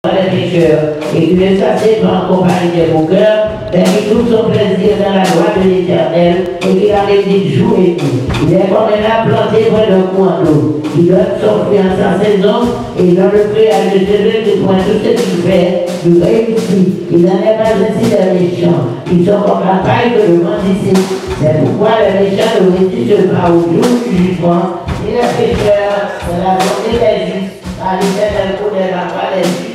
les pécheurs, et que le sacerdoce en compagnie de mon cœur, permet tout son plaisir dans la joie de l'Éternel, et qu'il a des jour et nuit. Il est comme un arbre planté près d'un coin d'eau. Il donne son fruit en sa saison, et dans le fruit à le jeter de point tout ce qu'il fait, il réussit. Il n'en est pas ainsi des méchants. Ils sont comme la paille que le vent d'ici. C'est pourquoi les méchants ne résistent pas au jour du jugement, et les pécheurs, c'est la volonté des justes, à l'Éternel connaît la voie des justes.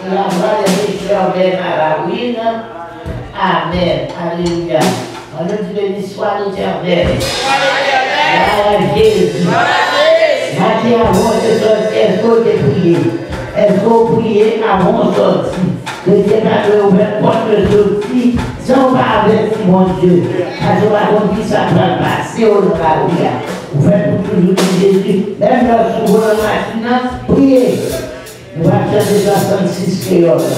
La voix des pécheurs vers la ruine. Amen. Alléluia. On nous dit béni soit l'Éternel. Gloire à Jésus. Matin avant de sortir, est-ce qu'on peut prier? Est-ce qu'on prie avant de sortir? Que Dieu va nous ouvrir porte de sortie sans pas avertir mon Dieu. Parce qu'on va dire que ça va passer au nom de la rue. Vous faites pour toujours Jésus. Même lorsque vous le matin, priez. Nous allons chanter 66 créoles.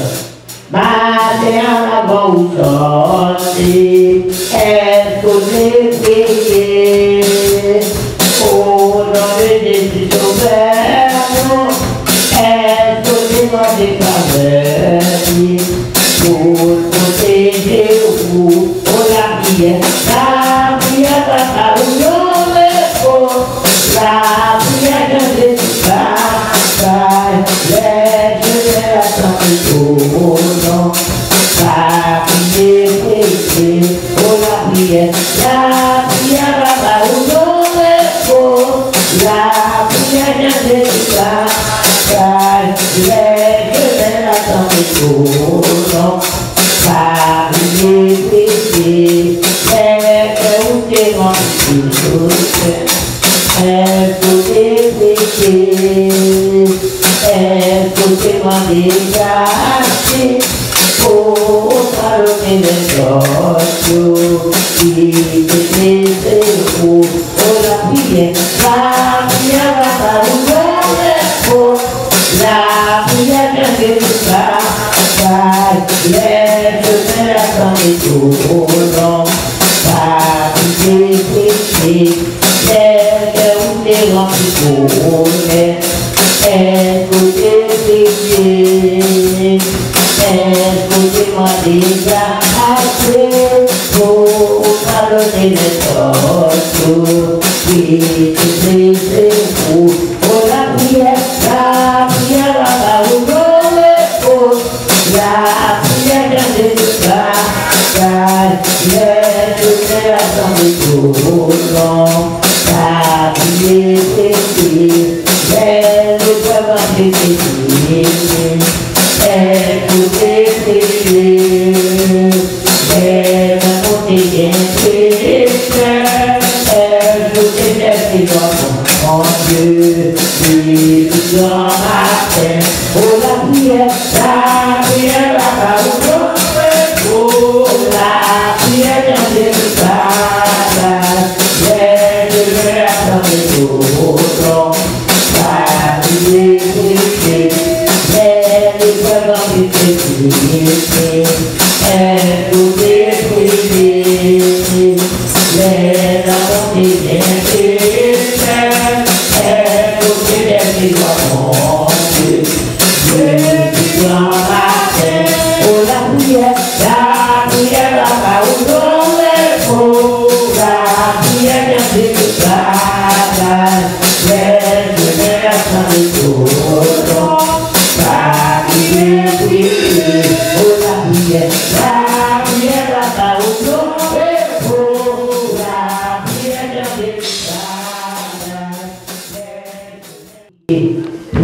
Matin avant ou sorti, est-ce qu'on est prié? Au nom de Jésus Sauveur, est-ce qu'on est demandé faveur pour protéger vous? Oh la prière va pas où l'on est fort. La prière de Jésus va. Oh non, la prière, oh la prière va pas où l'on est fort. La prière de Jésus va, je l'attends, oh non, la prière, où t'es mon Dieu, écoutez-moi dégager, oh, pardonnez les torts, qui te plaisent, oh, la prière va pas où l'on est fort, la prière de Jésus va, laisse-moi l'attendre, oh non, pas de péché, où t'es rempli pour écoutez-moi déjà assez pour pardonner les torts qui te plaisent pour la prière va pas où l'on est fort, la prière de Jésus va, laisse-moi l'attendre pour l'homme, la prière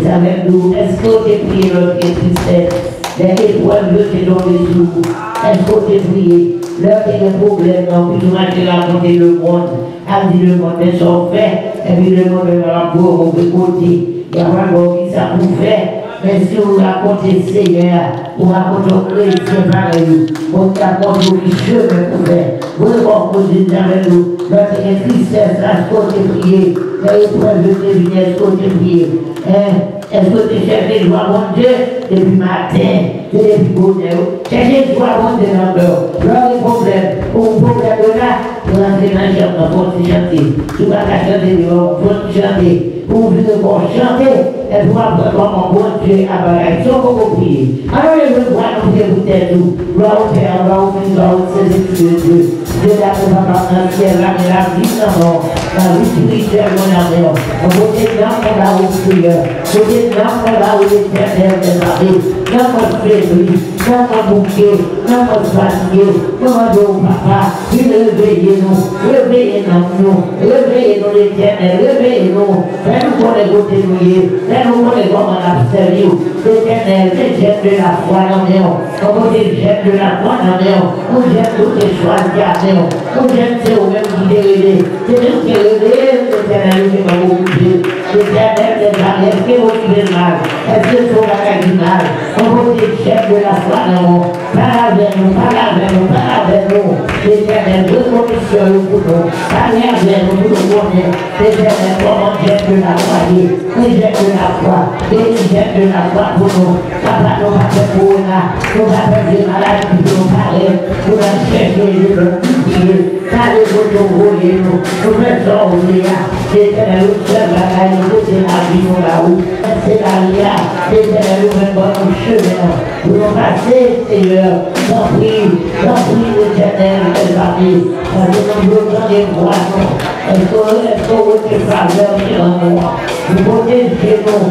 avec nous, est-ce qu'on t'a prié notre tristesse, les épreuves qui sont tombées sur vous, est-ce qu'on t'a prié, l'heure qu'il y a des problèmes, on peut raconter le monde, a dit le monde est son fait, et puis le monde est encore au côté, il y a pas de qui ça vous fait, mais si vous racontez le Seigneur, vous racontez au chrétien pareil, on raconte au chemin pour faire, vous racontez avec nous, notre tristesse, est-ce qu'on t'a prié, les épreuves de vie, est-ce qu'on t'a prié, est-ce que tu cherches le droit mon Dieu depuis matin, depuis bonheur, cherchez le droit mon Dieu dans le cœur, là les problèmes, au problème de là, pour entrer dans le chambre, pour te chanter, tu vas la chanter, pour te chanter. pour venir pour chanter, et pour apprendre comment bon Dieu a bagaille. Ils sont beaucoup priés. Alors, je veux voir nous prier pour tête tout. Gloire au Père, gloire au Fils, gloire au Saint-Esprit de Dieu. Dieu l'a fait dans le ciel, la vie dans mort, la vie spirituelle, mon amour. On va dire dans mon là où prière, on va dire dans mon là où l'éternel est arrivé, dans mon février, dans mon bouquet, dans mon fatigué, dans mon papa, il réveillez-nous, réveillez-nous, réveillez-nous l'éternel, réveillez-nous, fais-nous pour les côtés mouillés, fais-nous pour les hommes en absolu, l'éternel, les jeunes de la foi dans nous, on va dire jeunes de la foi dans nous, on jette toutes les choix de garder, on jette c'est au même qui dérivé, c'est nous qui réveillez, l'éternel, qui va vous couper, l'éternel des arrières, qui va vous le mal, est-ce que c'est au bagage du mal, on va dire jeunes de la foi dans nous, parle avec nous, parle avec nous, parle avec nous, l'éternel, deux conditions pour nous, parle avec nous, pour nous connaître, l'éternel, comment jette de la foi, jette de la foi, jette de la foi pour nous, papa, nous va faire pour nous, nous va faire des malades qui nous parlent, nous va chercher Dieu, allez vous nous, nous faisons oublier, l'éternel, nous sommes à la c'est la vie, nous là-haut, c'est la lia, l'éternel, nous faisons nos chemins, nous allons passer, Seigneur, sans prix, l'éternel, les amis, parce que nous voulons des poissons, est-ce que votre faveur est en moi, nous protégez-nous,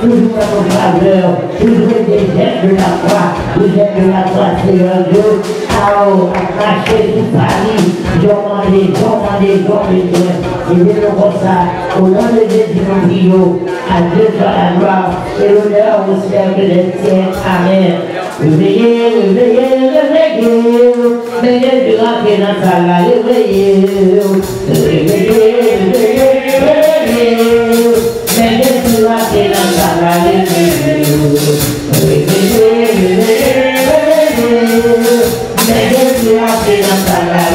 toujours à nos faveurs, toujours des gestes de la foi, des gestes de la foi, Seigneur Dieu, à marcher sous Paris, j'en demande, et nous comme ça, au nom de Jésus, nous prions, à Dieu soit la gloire et l'honneur au ciel de l'Éternel. Amen. Réveillez, tu rentres dans ta la, réveillez, tu rentres dans ta la,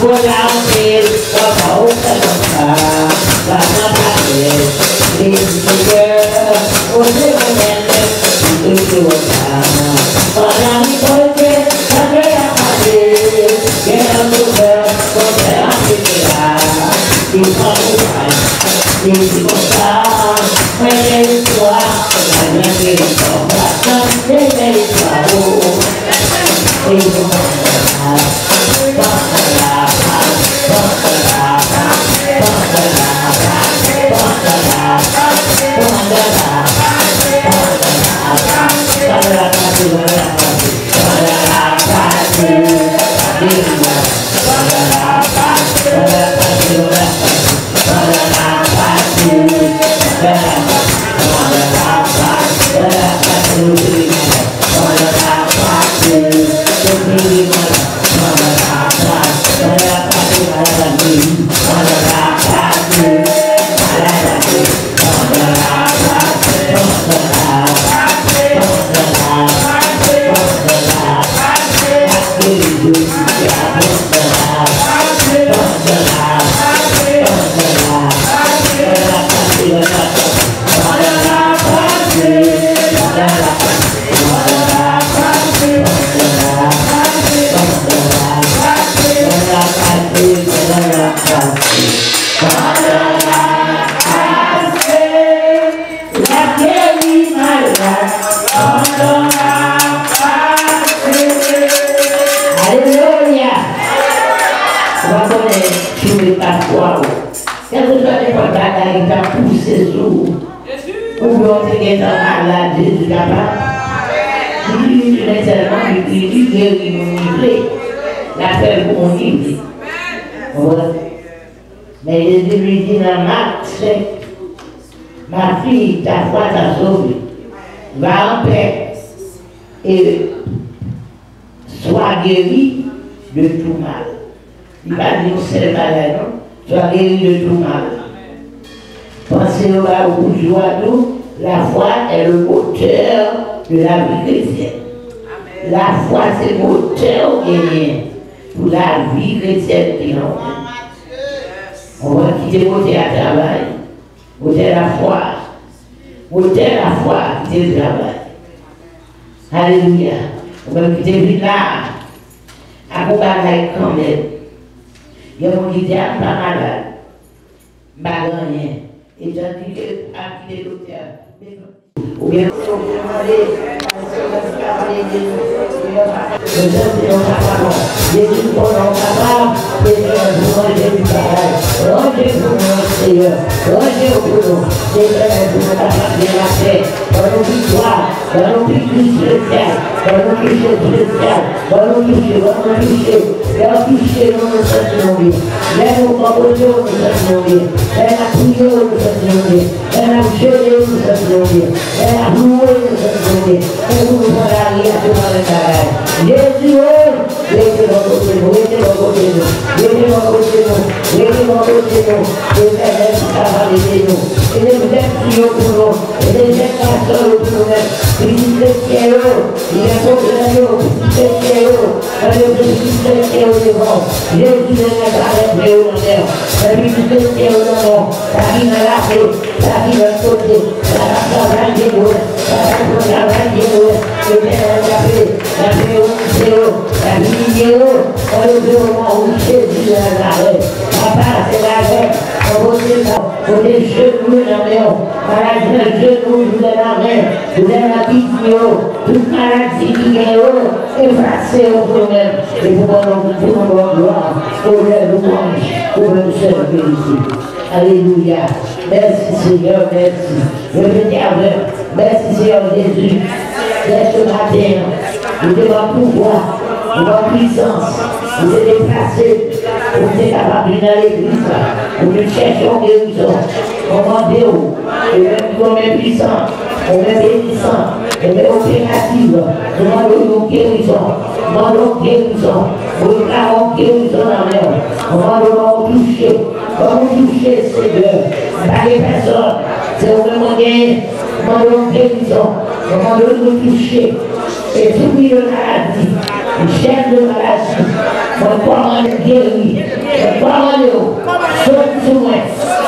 Without me, the whole Mais Jésus lui dit dans Marc 5, ma fille, ta foi t'a sauvée. Va en paix et sois guéri de tout mal. Il va dire c'est malade, non? Sois guéri de tout mal. Pensez au bourgeois, la foi est le moteur de la vie chrétienne. La foi, c'est le moteur gagné pour la vie chrétienne qui est. On va quitter le côté à travail, côté la foi, côté la foi, quitter le travail. Alléluia. On va quitter le là, à comparer quand même. Il y a des gens qui disent pas malade, pas rien. Et tandis que à quitter l'hôtel, ou bien Alléluia. Merci Seigneur, merci. Je veux dire, merci Seigneur Jésus. Dès ce matin, vous êtes en pouvoir, vous en puissance, vous êtes déplacé, vous êtes capable d'aller à l'église, vous cherchez en guérison, commandez-vous, et même comme est puissant, on est bénissant, on est opérative, demandons guérison, demandons guérison, vous avons guérison en mer, demandons toucher, comment toucher Seigneur, pas les personnes, c'est vraiment gagné, demandons guérison, demandons toucher, et tout le maladie, une chaîne de maladie, Comment guérir, comment sortir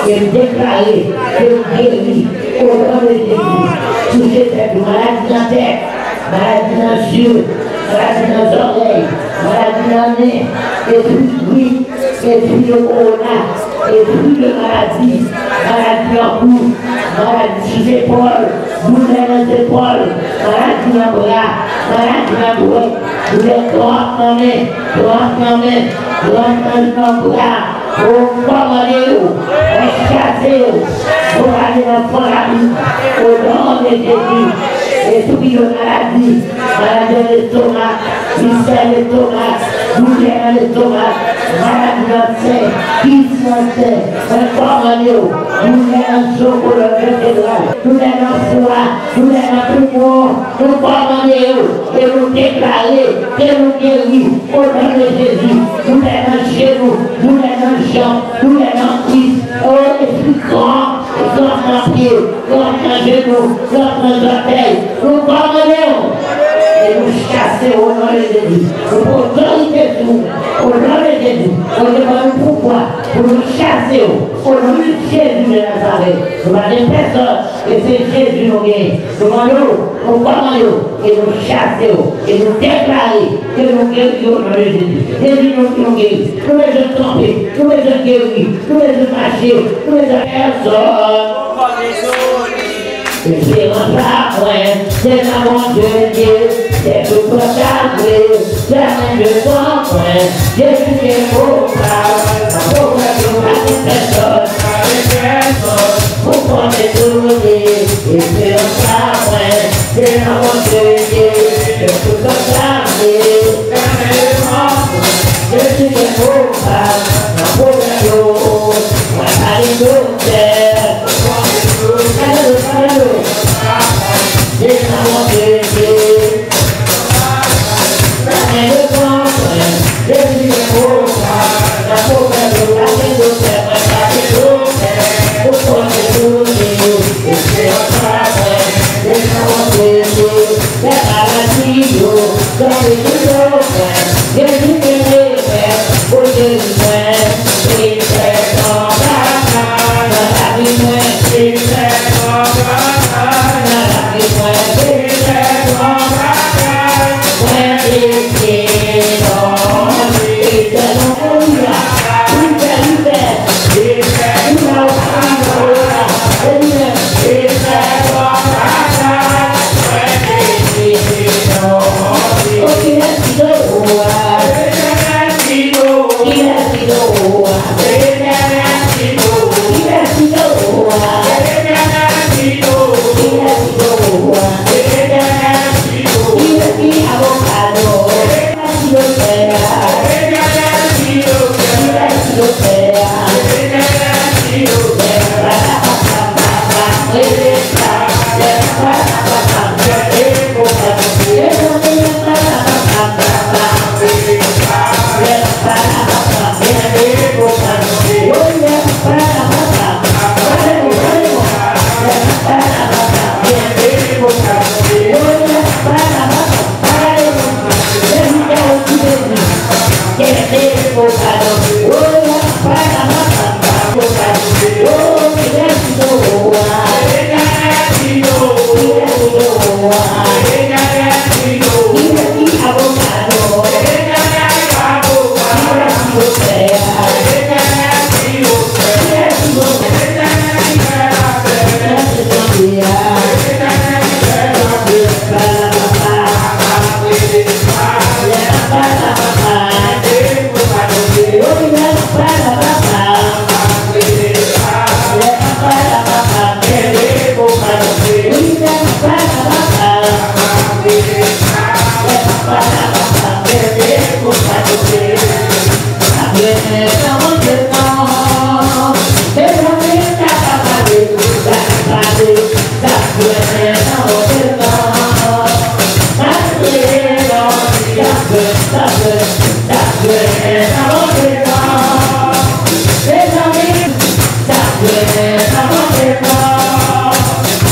et déclarer que guérir au nom de Jésus. Toucher cette maladie dans la tête, maladie dans les yeux, maladie dans les oreilles, maladie dans le nez, et puis le corona, et puis le maladie, maladie en cou, maladie sous l'épaule, douleur dans les épaules, maladie dans le bras, maladie dans le bras, douleur droite dans les mains, droite dans le bras, au commandez-vous, chassez-vous, pour aller dans la vie, au nom de Jésus. Et tout le maladie, maladie de l'estomac, mystère de l'estomac, douleur de l'estomac, maladie de sein, crise de sein, commandez-vous, douleur de chocolat vertébral, douleur de foie, douleur de poumon, nous commandez-vous et nous déclarez que nous guérissons au nom de Jésus, douleur de genou, douleur de jambe, douleur de cuisse, oh, esprit grand, grand en pied, grand en genou, grand en orteil. Nous commandons et nous chassons au nom de Jésus. Nous autorité au nom de Jésus. On demande pourquoi. Pour nous chasser au nom de Jésus de Nazareth. Nous demandons personne et c'est Jésus nous gagne. Nous demandons, nous commandons et nous chassons et nous déclarons que nous guérissons au nom de Jésus. Jésus nous guérit. Nous les tromper, nous les guérir, nous les marcher, nous les personnes. C'est un parfum, c'est l'amour de Dieu, c'est tout consacré, jamais je comprends, Jésus est beau, pourquoi tu m'as des personnes, pourquoi t'es tourné, et c'est un parfum, c'est l'amour de Dieu, c'est tout consacré, jamais je comprends, Jésus est beau, pourquoi tu m'as des personnes, c'est l'amour de Dieu. Jamais le temps, Jésus est beau, la pauvre de la vie de terre, la vie de terre, pourquoi c'est tout Dieu, et c'est un travail, c'est l'amour de Dieu, c'est à la vie, dans les deux Jésus est le Père, pour Jésus est, il fait en bas, dans la vie, il fait en bas.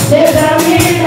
Des amis,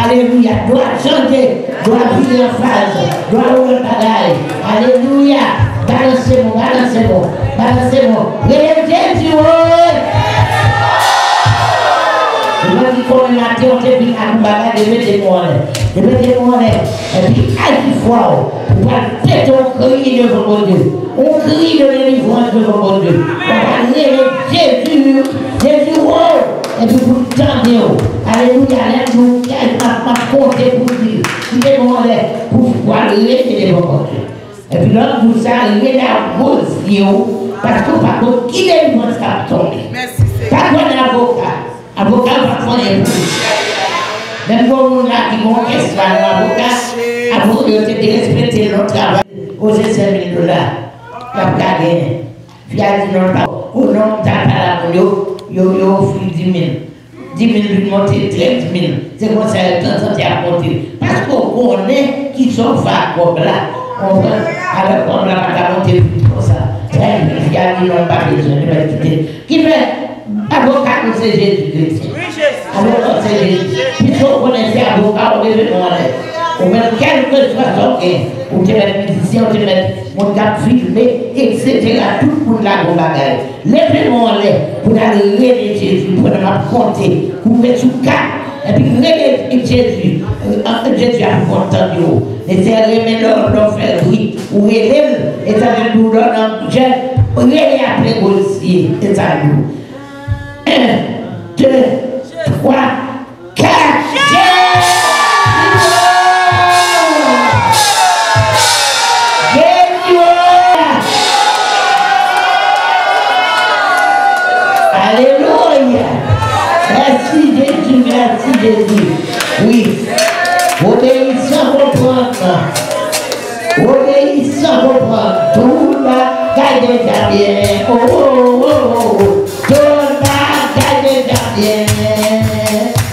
Alléluia, doit chanter, doit vivre en phase, doit ouvrir bagaille. Alléluia, balancez-moi, balancez-moi, balancez-moi. Jésus, je dis qu'on est matin, on te dit à nous bagaille, de mettre moi, et puis à qui fois, on va peut-être crier devant mon Dieu, on crie de délivrance devant mon Dieu, on va dire Jésus, Jésus, et puis vous tendez, alléluia, nous m'a compté pour dire, il est bon pour pouvoir rester devant mon Dieu. Et puis là, vous savez, la grosse parce que par contre, qui est le ça tombe? Pas un avocat va prendre un peu. Même pour nous là qui vont rester avocat, de respecter notre travail, aux 5 000 $, il a gagné. Puis a dit non, pas au nom de ta parole, il offre 10 000. 10 000 lui monter 13 000. C'est comme ça que ça a monté. Parce qu'on connaît qui sont faits comme là. On va, alors on n'a pas monté plus pour ça. Il a dit non, pas besoin de quitter. Qui fait avocat, c'est Jésus-Christ. Alors c'est Jésus. Puis si on connaissait avocat, on devait demander. Ou même quelque soit son gain. On te met musicien, on te met mon cap filmé, etc. Tout le monde là, on bagaille. Lèvez-moi pour aller rêver Jésus, pour aller compter, pour mettre sous cap. Et puis rêver Jésus. Jésus a content de vous. et c'est remettre leur faire oui, ou élève, et ça veut nous donner un budget, ou après aussi, et ça nous. 1, 2, 3, 4, Alléluia. Merci Jésus, merci Jésus. Oui. Obéissant reprendre. Obéissant reprendre. Tout la caille déjà bien. Oh, oh, oh, oh. Tout la caille déjà bien.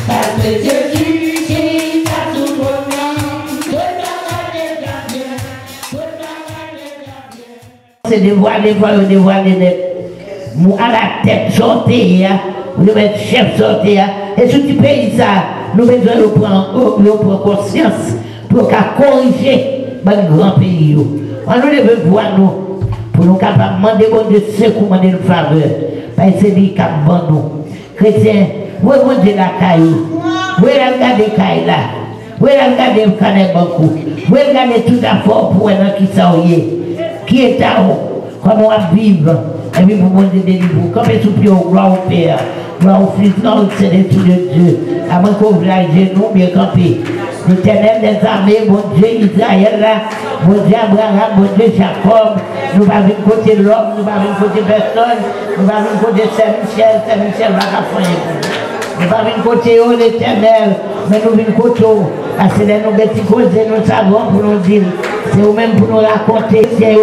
Parce que Jésus, qui a tout donné. Tout la caille déjà bien. Tout la caille déjà bien. C'est dévoiler net. Nous à la tête sortie, nous mettre chef sorti, et sur ce pays, nous devons prendre conscience pour corriger notre grand pays. On nous devons voir nous, pour nous capables de demander bon Dieu secours, demander une faveur, parce que c'est lui qui a nous. Chrétiens, vous regardez la caille, vous regardez la caille là, vous regardez le canal beaucoup, vous regardez tout à fort pour un qui est à haut, comment on va vivre. Et puis vous demandez des livres. Comme est sous pied au gloire au Père, gloire au Fils, gloire au Seigneur, tout de Dieu. Avant qu'on vous aille genoux, bien campé. L'Éternel des armées, mon Dieu Israël, mon Dieu Abraham, mon Dieu Jacob, nous va venir côté l'homme, nous va venir côté personne, nous va venir côté Saint-Michel va faire. Nous va venir côté l'Éternel, mais nous venons côté parce que nous nous savons pour nous dire, c'est vous-même pour nous raconter, c'est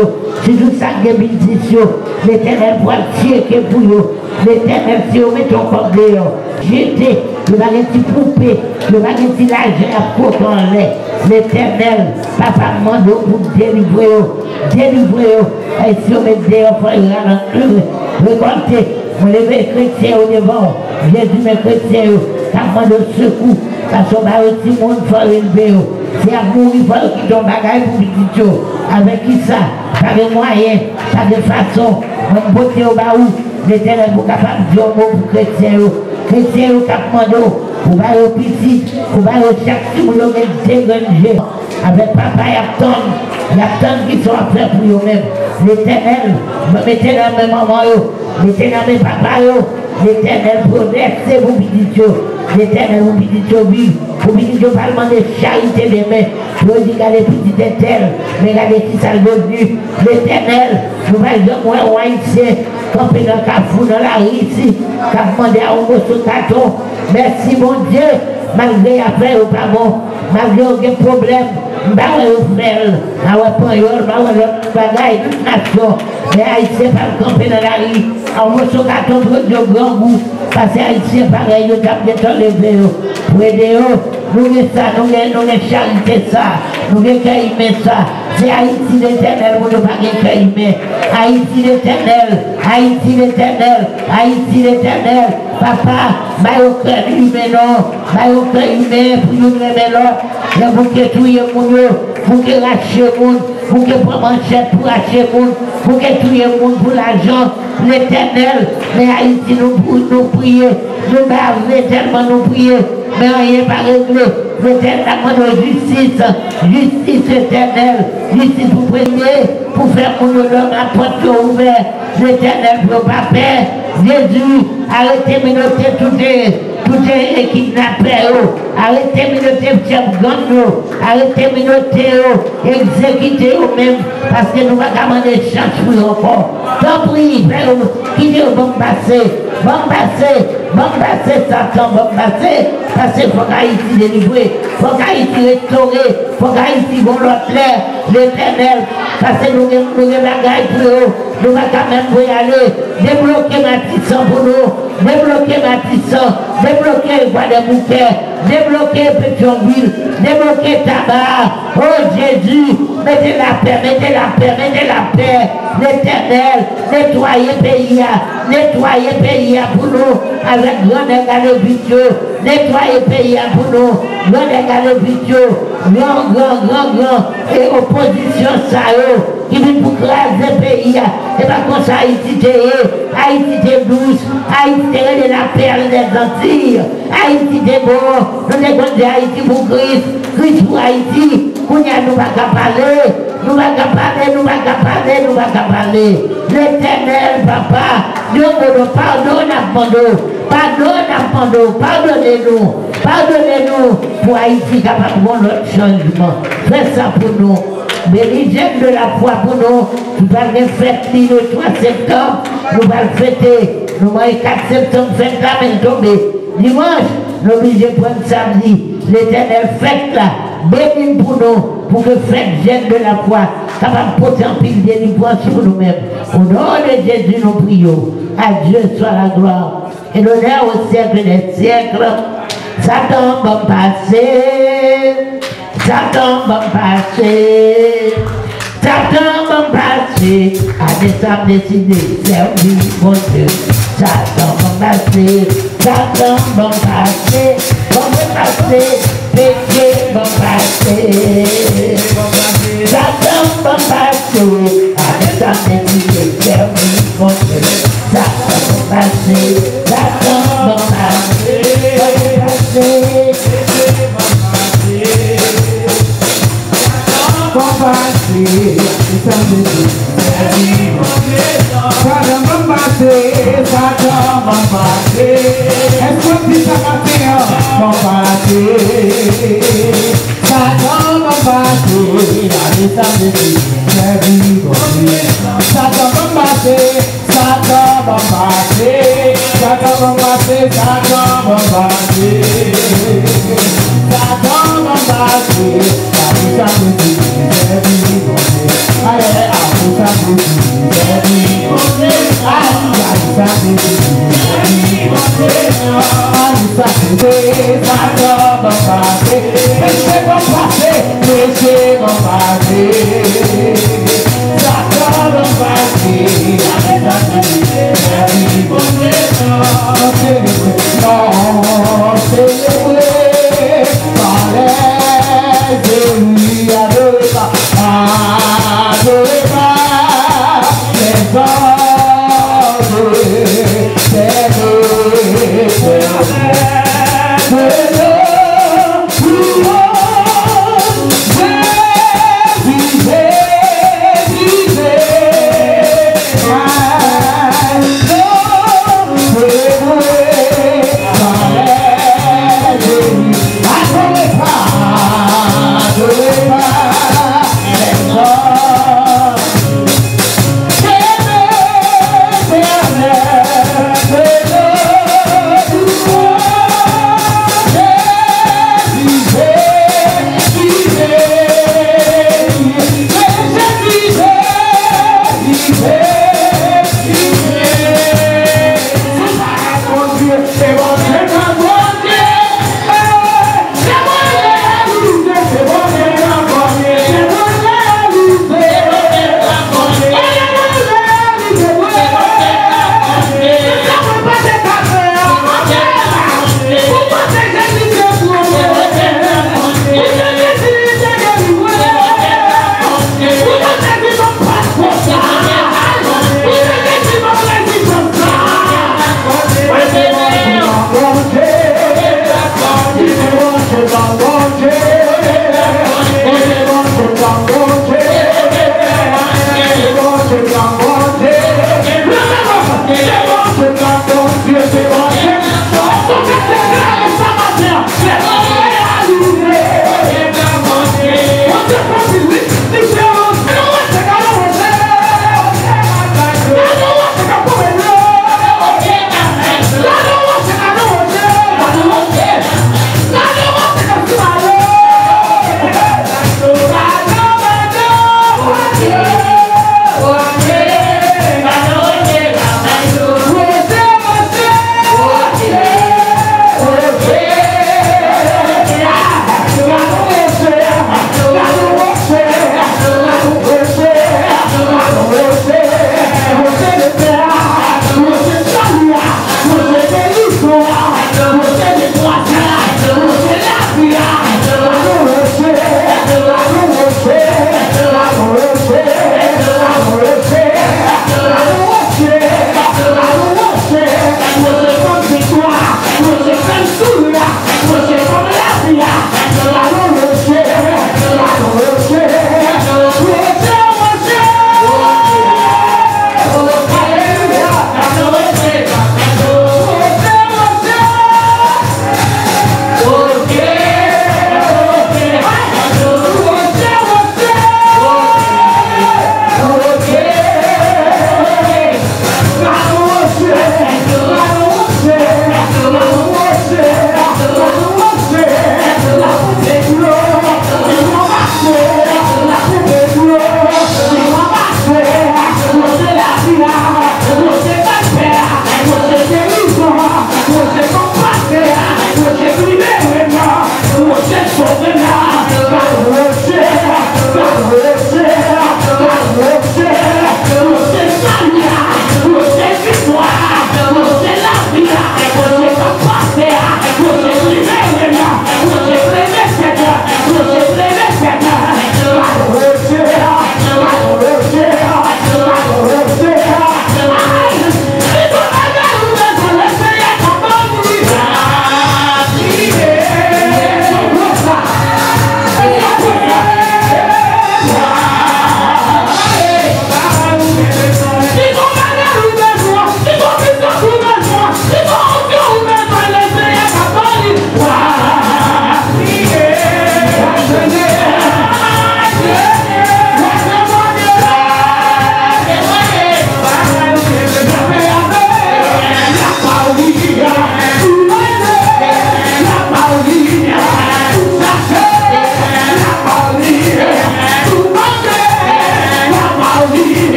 tout ça qui est bénéficieux. L'Éternel pour tirer pour vous. L'Éternel, si vous mettez en compte, jetez, le va petit poupée, le va petit l'argent à côté en l'air. L'Éternel, papa demande pour délivrer, et si vous mettez des enfants, récoltez, vous levez chrétien au devant, Jésus mes chrétiens, ça demande de secours, parce qu'on va aussi monde faire élever. C'est à mourir, il faut qu'il tombe bagaille pour petit chose. Avec qui ça? Pas de moyens, pas de façon. On beauté au bas où l'Éternel est capable de dire un mot pour chrétiens. Chrétiens qui demandent pour aller au petit, pour aller chaque jour, pour dégranger. Avec papa et Apton, il y a tant qui sont à faire pour eux-mêmes. L'Éternel, mettez dans mes mamans, mettez dans mes papas, l'Éternel protège vous petites choses. L'Éternel vous petites choses vivre. Vous petites choses pas demander charité des mains. Vous dites qu'elle est petite et telle, mais regardez qui ça est devenu. L'Éternel, nous allons voir un haïtien, camper dans le cafou, dans la rue ici, qui a demandé à un mot sur carton. Merci mon Dieu, malgré après ou pas bon, malgré aucun problème. Bah ouais, au frère, ah ouais, Panyol, bah ouais, l'autre bagaille, toute nation. Mais Haïtien pas camper dans la rue. En mot sur carton, de grand goût. Parce que Haïtien, pareil, nous avons bientôt levé. Pour aider eux, nous avons ça, nous avons charité ça, nous avons caïmé ça. C'est Haïti l'Éternel, vous ne pas caïmé. Haïti l'Éternel, Haïti l'Éternel, Haïti l'Éternel. Papa, mais aucun humain non, mais aucun humain pour nous remettre là. Vous qui tuez mon Dieu, vous qui rachetez mon, vous qui prenez manchette pour acheter mon, vous qui tuez mon pour l'argent. L'Éternel, mais Haïti nous prier, nous bavons tellement nous prier, mais rien pas réglé. L'Éternel de justice, justice éternelle, justice pour prier, pour faire mon nom à porte ouverte. L'Éternel pour pas faire. Jésus, arrêtez de noter tout est kidnappé, arrêtez de noter Tchapgando, arrêtez de noter, exécuter eux-mêmes, parce que nous allons demander chance pour eux encore. Tant pis, qui dit bon passer, Satan, bon passer, parce qu'il faut qu'Haïti délivrer, il faut qu'Haïti restaurer, il faut qu'Haïti vont l'autre l'air, l'Éternel, parce que nous avons des bagailles pour eux, nous allons quand même y aller, débloquer Matissan pour nous, débloquer Matissan, débloquer Guadeloupe, débloquer Pétionville, débloquer Tabac. Oh Jésus, mettez la paix, mettez la paix, mettez la paix. L'Éternel, nettoyez pays pour nous avec grande égale Dieu. nettoyer le pays pour nous, nous regarder vidéo, grand, et opposition ça, qui vient pour craser le pays, et pas comme ça, Haïti est douce, Haïti est la perle des Antilles, Haïti est bon, nous avons dit Haïti pour Christ pour Haïti, nous ne pouvons pas parler, l'Éternel, papa, Dieu nous pardonnez-nous pour Haïti capable de notre changement. Faites ça pour nous. Bénédiction de la foi pour nous. Nous allons fêter le 3 septembre. Nous allons fêter. Nous allons 4 septembre, fête la main tombée. Dimanche, nous allons prendre samedi. L'Éternel fête là. Bénis pour nous. Pour que fête jeune de la foi. Capable de porter en pile délivrance sur nous-mêmes. Au nom de Jésus, nous prions. À Dieu soit la gloire. Et l'honneur au siècle des siècles. Satan va passer. Satan va passer. Satan va passer. À des âmes décidées, servir mon Dieu. Satan va passer. Satan va passer. Va passer. Péché va passer. Satan va passer. À des âmes décidées, servir mon Dieu. Satan va passer. Satan va passer. Você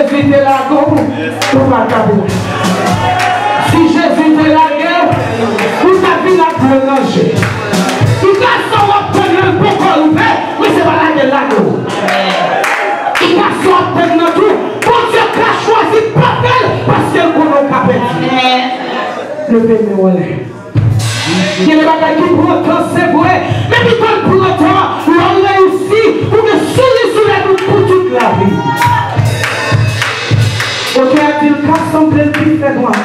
Jésus était là, vous pas taper. Si Jésus était là, vous avez la prolonger. Il a son obtenir le bon ouvert, mais c'est pas la gueule là. Il a son obtenir tout. Bon Dieu a choisi Papel parce qu'elle connaît Papel. Levez-moi. Il y a des bagages qui pour autant c'est vrai, mais qui pour autant, l'on réussit pour que sourire sur la route pour toute la vie. Ok, a-t-il qu'à sembler le plus fait droit?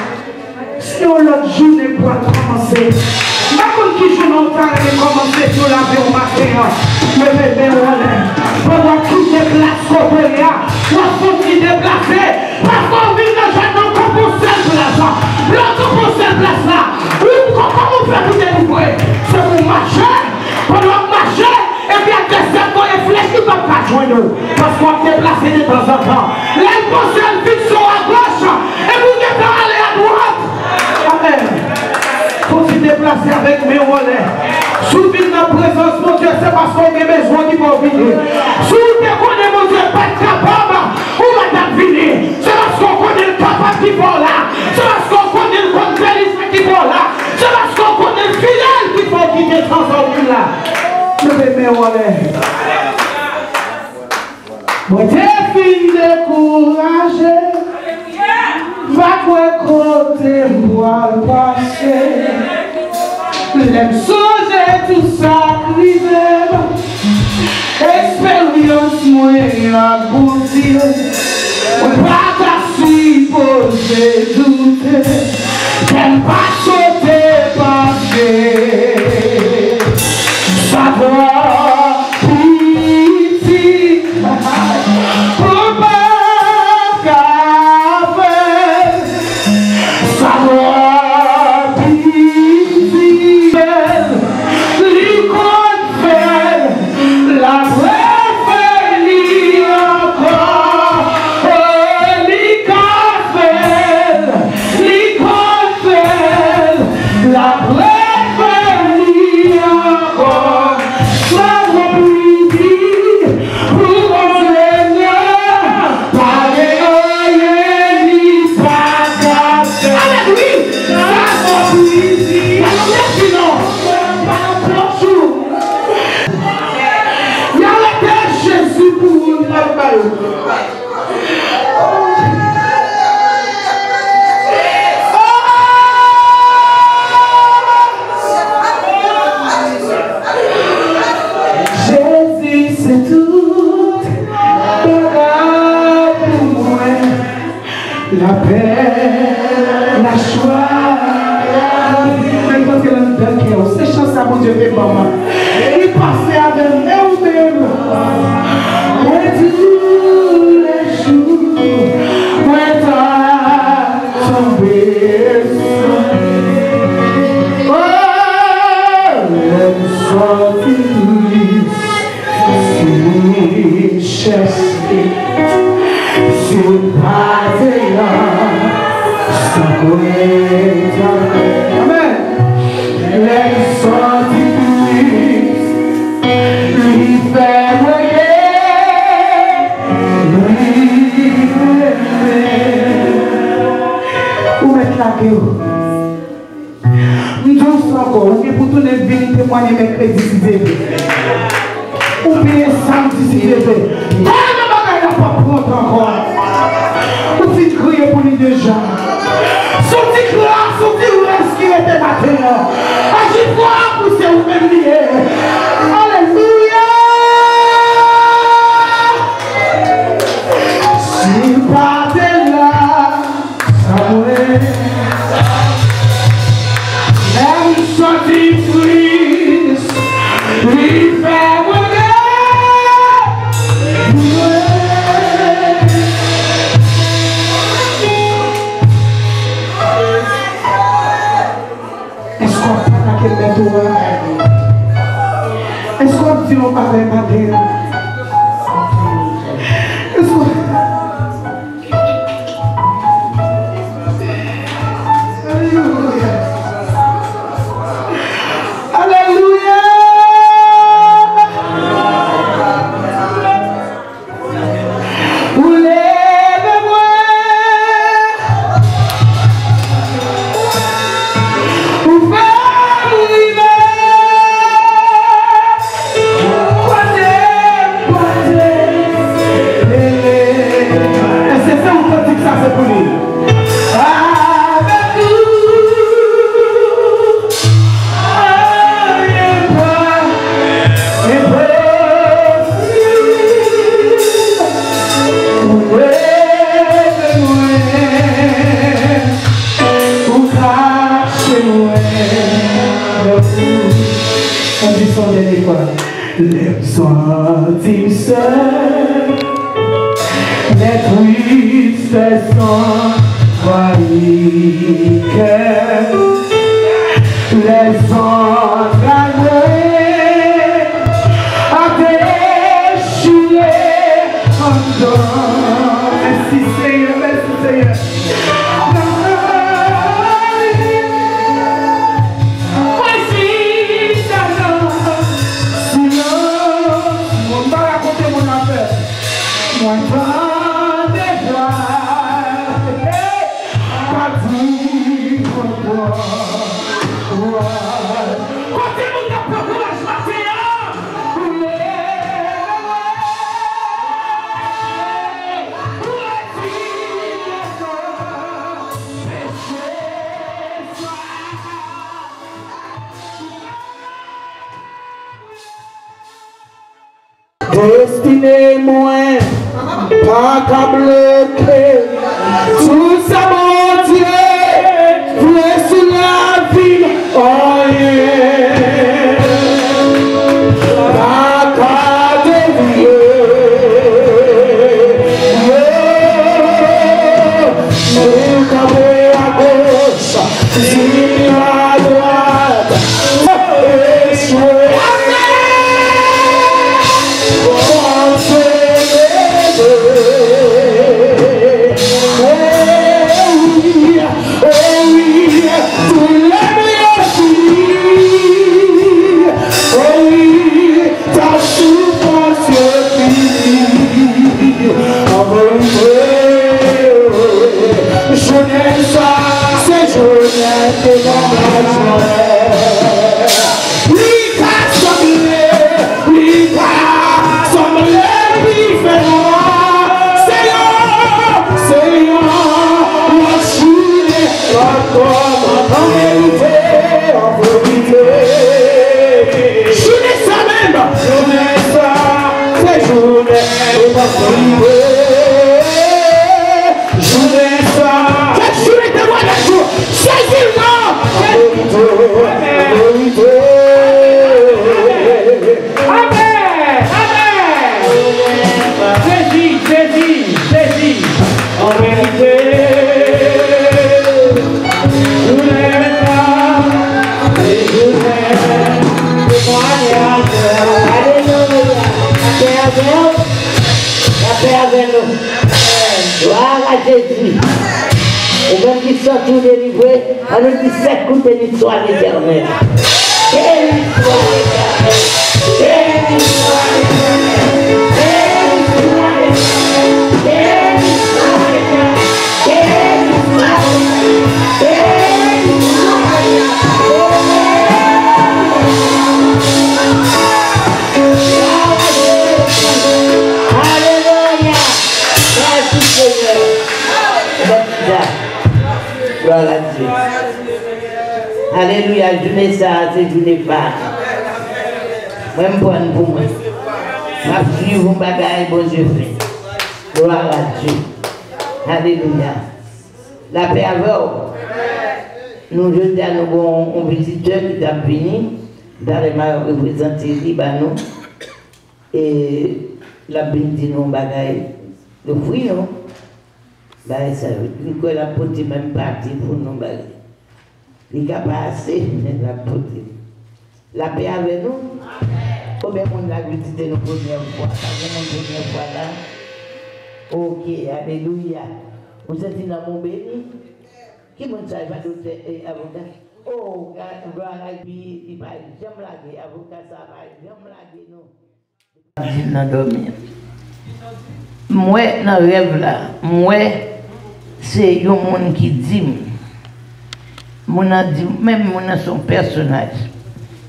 Si on l'autre journée pour commencer, ma contre qui joue longtemps et commencer sur la vie au matin, le bébé pendant qu'il déplace côté là, on faut qu'il déplace, parce qu'on vit dans un composé place là, l'autre composé place là, comment on fait pour délivrer? C'est pour marcher, pendant marcher, et puis à descendre pour les flèches qui ne peuvent pas joindre, parce qu'on déplace de temps en temps. Les pensées fixe sont à gauche, et vous êtes allé à droite. Amen. Faut se déplacer avec mes relais. Souvenez la présence, mon Dieu, c'est parce qu'on a besoin qui vont venir. Si vous connaissez, mon Dieu, pas capable, on va t'avenir. C'est parce qu'on connaît le capable qui va là. C'est parce qu'on connaît le contrôliste qui va là. C'est parce qu'on connaît le fidèle qui va quitter sans sortir là. Je vais mes relais. Moi, t'es fini découragé. Va quoi côté moi le passer. L'aime songer tout ça crivé. Expérience moyenne à goûter. On va ta supposer douter. T'aimes pas sauter passer. Savoir pitié. Pour pas la paix, la joie, maintenant que l'on donne, c'est chance à mon Dieu, maman. Il passait avec nous-mêmes. Et tous les jours, où est tombé. Oh, l'homme sortit, si cherché. Si vous partez là, sans connaître. Amen. Les sorties, lui fait voyer, lui où mettre la gueule? Nous sommes encore, ou bien pour tout le monde témoigner mercredi si vous voulez. Ou bien samedi si vous voulez. Pas prendre encore. Ou petit crier pour lui déjà. Son petit cri, son petit reste qui était matin. Agis-toi pour se vous-même lié. Alléluia. Si pas de là, ça mourait. Même sorti triste, lui fait voler. Est-ce qu'on dit on parle matin? Est-ce qu'on... Alléluia. Alléluia. Vous levez-moi. les sentir seuls, les tristes envahis cœur, les entraînés à déchouer en dedans. Merci Seigneur, merci Seigneur. Destinez-moi, pas qu'à bloquer, tout ça mon Dieu, laisse la vie, oh yeah, pas qu'à dévier, nous camper à gauche, si à droite, échouer. Tout délivré, on nous dit c'est coup de l'histoire éternelle. Quelle histoire éternelle! Quelle histoire éternelle! Quelle histoire éternelle! Quelle histoire éternelle! Quelle histoire éternelle! Alléluia! Merci Seigneur! Gloire à Dieu. Alléluia, journée ça, c'est journée pas. Moi, je prends pour moi. Je suis vos bagages, bon Dieu fait. Gloire à Dieu. Alléluia. La paix avec vous. Nous, je dis à nous, un visiteur qui est venu, dans les mains représenter Libanon. Et la bénédiction de nos bagages, le fruit, non? Ben, ça veut dire que la pote est même partie pour nous balayer. Il n'y a pas assez, mais la pote. La paix avec nous. Combien de monde a visité nos premières fois? Ça fait mon première fois là. Ok, alléluia. Vous êtes dans mon béni? Qui ne savait pas d'autres avocats? Oh, gloire à Dieu, il va jamais laguer. Avocat, ça va jamais laguer, non. Je vais dormir. Moi, dans le rêve là, moi, c'est un monde qui dit, même son personnage.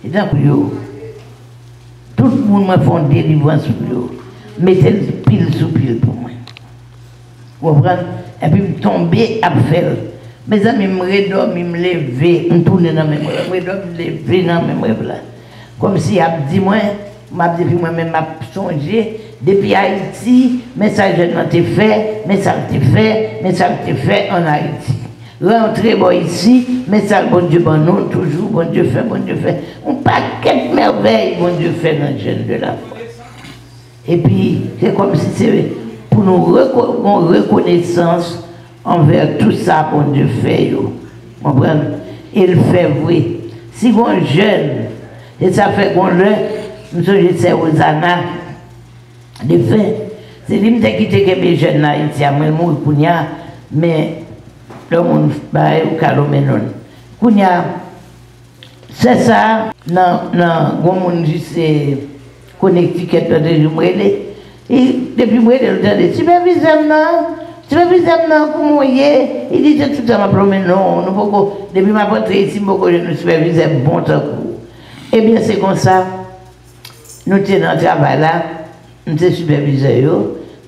Et donc, tout le monde m'a fait une délivrance pour eux. Mettez pile sous pile pour moi. Vous comprenez? Et puis, me tomber à faire. Mes amis me redorment, me lever, me tourner dans mes rêves, me lever dans mes rêves là. Comme si, dit moi, moi-même, m'a songé, depuis Haïti, message n'a été fait, message été fait en Haïti. Rentrez bon ici, mais ça, bon Dieu, bon non, toujours, bon Dieu fait, bon Dieu fait. On paquet de merveilles, bon Dieu fait dans le jeune de la foi. Et puis, c'est comme si c'est pour nous reconnaissance envers tout ça, bon Dieu fait, il fait vrai. Si on jeune, et ça fait qu'on le, nous sommes c'est Hosanna, de fait, c'est lui qui a quitté les jeunes là, il a mourir pour mais le monde va au Caloménon. C'est ça, non, le monde juste connecté et depuis moi, il dit, superviseur, comment il est? Il dit tout le temps, mais non, depuis ma rentrée ici, je ne superviseur bon temps. Eh bien, c'est comme ça, nous sommes dans le travail là, nous sommes superviseurs,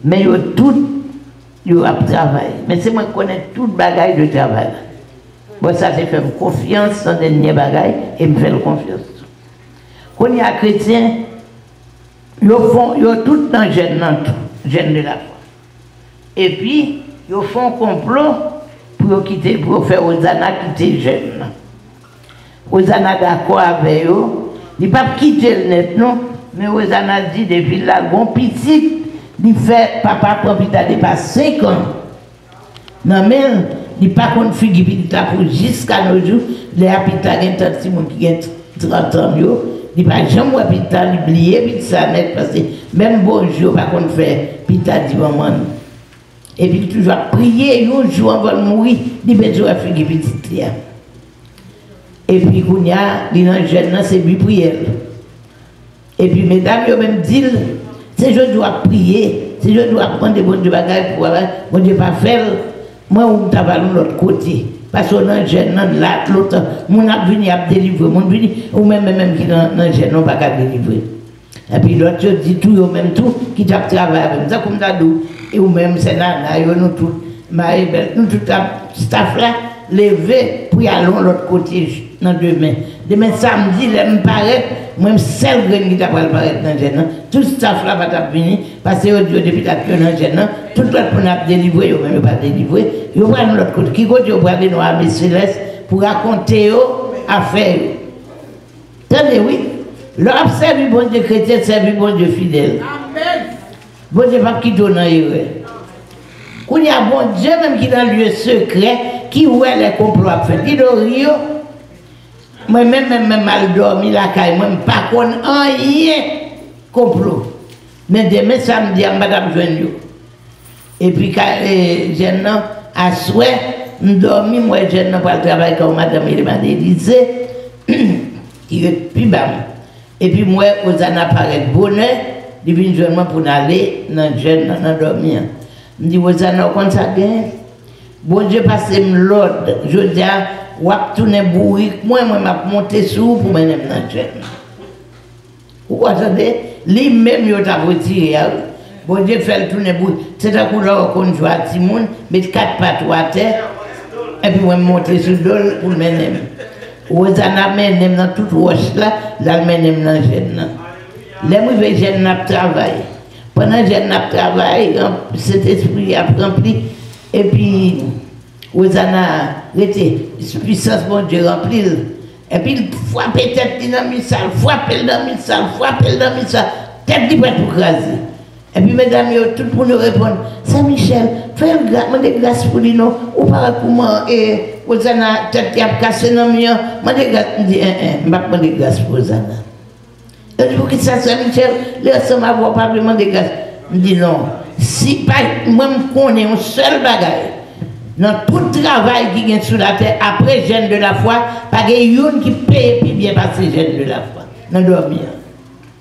mais nous tout travail. Mais c'est moi qui connais tout le bagage de travail. Bon, ça, c'est faire confiance dans les derniers bagages et me faire confiance. Quand il y a chrétien, ils font tout dans le jeune de la foi. Et puis, ils font un complot pour faire Hosanna quitter jeune. Hosanna d'accord avec eux. Il ne pas quitter le net, non. Mais Hosanna dit depuis là, bon petit, il fait papa propriétaire depuis 5 ans. Non, mais il n'est pas qu'on figure pour jusqu'à nos jours, les habitants qui ont 30 ans, il ne pas jamais habitant, il oublie ça net parce que même bonjour, pas qu'on fait pita dit maman. Et puis toujours prier, un jour avant de mourir, il peut toujours faire petit. Et puis il y a des jeunes, c'est lui prière. Et puis mesdames, ils même dit, si je dois prier, si je dois prendre des bons bagages pour bon Dieu pas faire, moi on va de l'autre côté. Parce que dans le jeune, là, l'autre, mon a venu à délivrer, mon venu, ou même qui dans le jeune, non pas qu'à délivrer. Et puis l'autre dit tout, ou même tout, qui t'a travaillé avec ça, comme ça, et ou même c'est là, nous tout, nous tout staff là, levé pour y aller de l'autre côté, dans demain. Demain samedi, là, me paraît, moi, seul grain qui t'a pas paraître dans le jeune, tout staff là va venir, parce que depuis que dans le jeune, tout l'autre pour nous délivrer, ou même pas délivrer, ils vont de l'autre côté, qui côté, ils vont aller dans la céleste pour raconter à faire. Attendez, oui. L'homme servi bon Dieu chrétien, servi bon Dieu fidèle. Amen. Bon Dieu pas qui donne un héros. Quand il y a bon Dieu même qui est dans le lieu secret, qui ouait les complots à faire. Dis donc, moi-même, mal dormi, la caille, moi, pas qu'on rien complot. Mais demain, samedi, je vais joindre. Et puis, quand jeune à souhait, je dormi, moi, jeune pour le travail comme madame Élysée, qui est plus bas. Et puis, moi, Hosanna paraît bonheur, je viens joindre pour aller dans le jeune, dans dormir. Je dis, Hosanna, quand ça gagne, bon Dieu, passe l'ordre, je dis, ou à tourner bourrique, moi, je monter sur pour mener dans le jeune. Vous entendez? Lui-même, il a retiré. Bon Dieu fait le tourner bourrique. C'est un coup là qu'on joue à Timon, mettre 4 pattes à terre, et puis moi, monter sur le dos pour mener. Hosanna mène dans toute roche là, là mène dans le jeune. Les mauvais jeunes n'a travaillé. Pendant que jeune n'a travaillé, cet esprit a rempli. Et puis, Hosanna était puissance bon Dieu rempli. Et puis, il frappe tête dans le salle, frappe dans le salle, frappe dans le salle, tête qui prête pour craser. Et puis, mesdames, tout pour nous répondre, Saint-Michel, fais des grâces pour nous, ou par comment, et Hosanna, tête qui a cassé dans le mur, je dis, je ne vais pas de grâce pour Hosanna. Je dis, pour qui ça, Saint-Michel, les gens ne vont pas vraiment de grâce. Je dis, non, si pas, moi, je connais un seul bagage, dans tout le travail qui est sur la terre, après jeune de la foi, pas qu'il y a une qui paye puis bien passer jeune de la foi, dans dormir.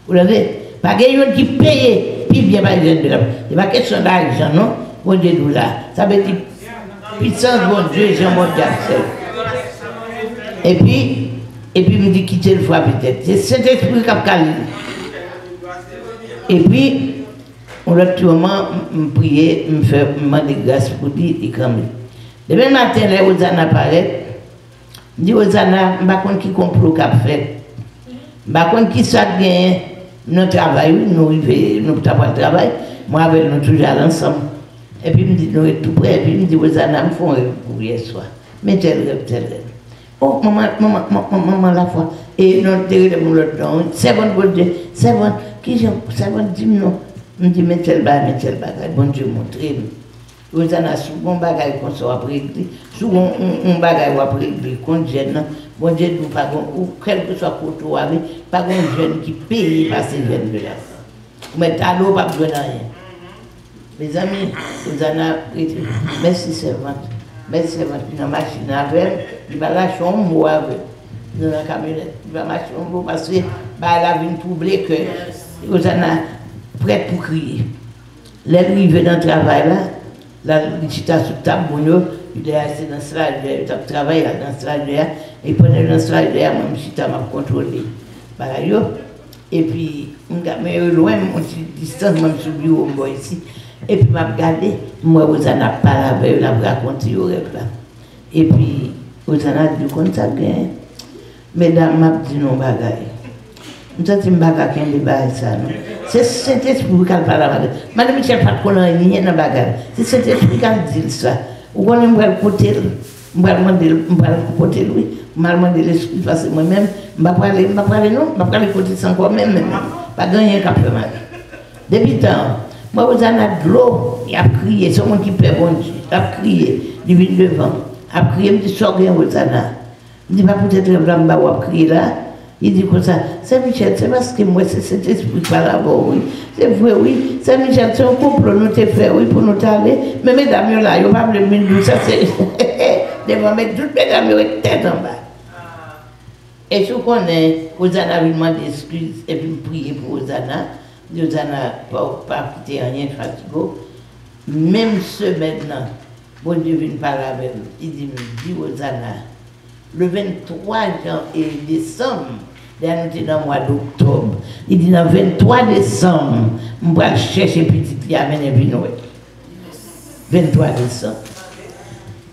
Vous l'avez? Pas qu'il y a une qui paye puis bien passer jeune de la foi. Ce n'est pas question d'argent, non? Bon Dieu, nous là. Ça veut dire puissance, bon Dieu, Jean mondial seul. Et puis, me dit quitter le foi peut-être. C'est cet esprit qui a calé. Et puis, on a tout moment prié, me faire demander grâce pour dire, et quand même. Demain matin, les Hosanna apparaît. Je dis Hosanna, je ne sais pas qui complot qu'a fait. Je ne sais pas qui ça gagne. Nous travaillons, nous travaillons. Moi, avec nous toujours ensemble. Et puis, je me dis, nous sommes tout prêts. Et puis, je me dis, Hosanna, me font pour hier soir. mais tel rêve. Oh, maman, la foi. Et non, t'es mon l'autre temps. C'est bon Dieu. C'est bon. Qui j'aime? C'est bon, dis-moi non. Je dis, mais tel bagage. Bon Dieu, montrez-moi. Vous avez souvent un bagage qu'on soit après l'église. Souvent, un bagage après l'église, qu'on gêne. Bon Dieu, nous pas ou quel que soit côté avec, pas un jeune qui paye par ces jeunes de là. Mais t'as l'eau, pas besoin de rien. Mes amis, vous en avez. Merci, servante. Merci, servante. Une machine avec, il va lâcher un mot avec. Dans la camionnette, il va marcher un mot parce que la vie troublée que vous en avez prête pour crier. L'arrivée dans le travail là, il était sur table, il est assis dans le slide, il a travaillé dans le slide, et pendant le slide, moi, je m'a contrôlé. Et puis, mais loin, mon distance, moi, je suis bureau ici. Et puis, m'a regardé, moi, vous en avez parlé, vous avez raconté au rêve là. Et puis, vous en avez dit comme ça, bien. Mesdames, m'a dit non, bagaille. Nous avons dit bagaille qui est débat ça. C'est cet esprit qui parle là. Madame Michel, pas de connaître rien dans bagaille. C'est cet esprit qui dit ça. Vous connaissez, je vais côté, je vais côté lui, je vais demander l'esprit parce que moi-même, je vais parler non, je vais parler côté sans quoi même. Pas gagner qu'à faire mal. Depuis temps, moi, vous en avez de l'eau, il a crié, c'est moi qui paie bon Dieu, il a crié, il vient devant, il a crié, il me dit, sors bien, vous en avez. Il dit, pas peut-être que je vais crier là. Il dit comme ça, c'est Michel, c'est parce que moi, c'est cet esprit par là-bas, oui. C'est vrai, oui. C'est Michel, c'est un couple, nous t'ai fait, oui, pour nous aller. Mais mesdames, là, ils ne vont pas me le ça c'est. Devant mettre toutes mesdames, ils tête en bas. Et je connais, Hosanna lui demande des excuses et puis prier pour Hosanna. Hosanna pas quitter rien, fatigué. Même ce maintenant, bon Dieu vient parler avec nous. Il dit, Hosanna. Le 23 décembre, nous sommes dans le mois d'octobre. Il dit, dans le 23 décembre, je vais chercher petit qui amène un 23 décembre.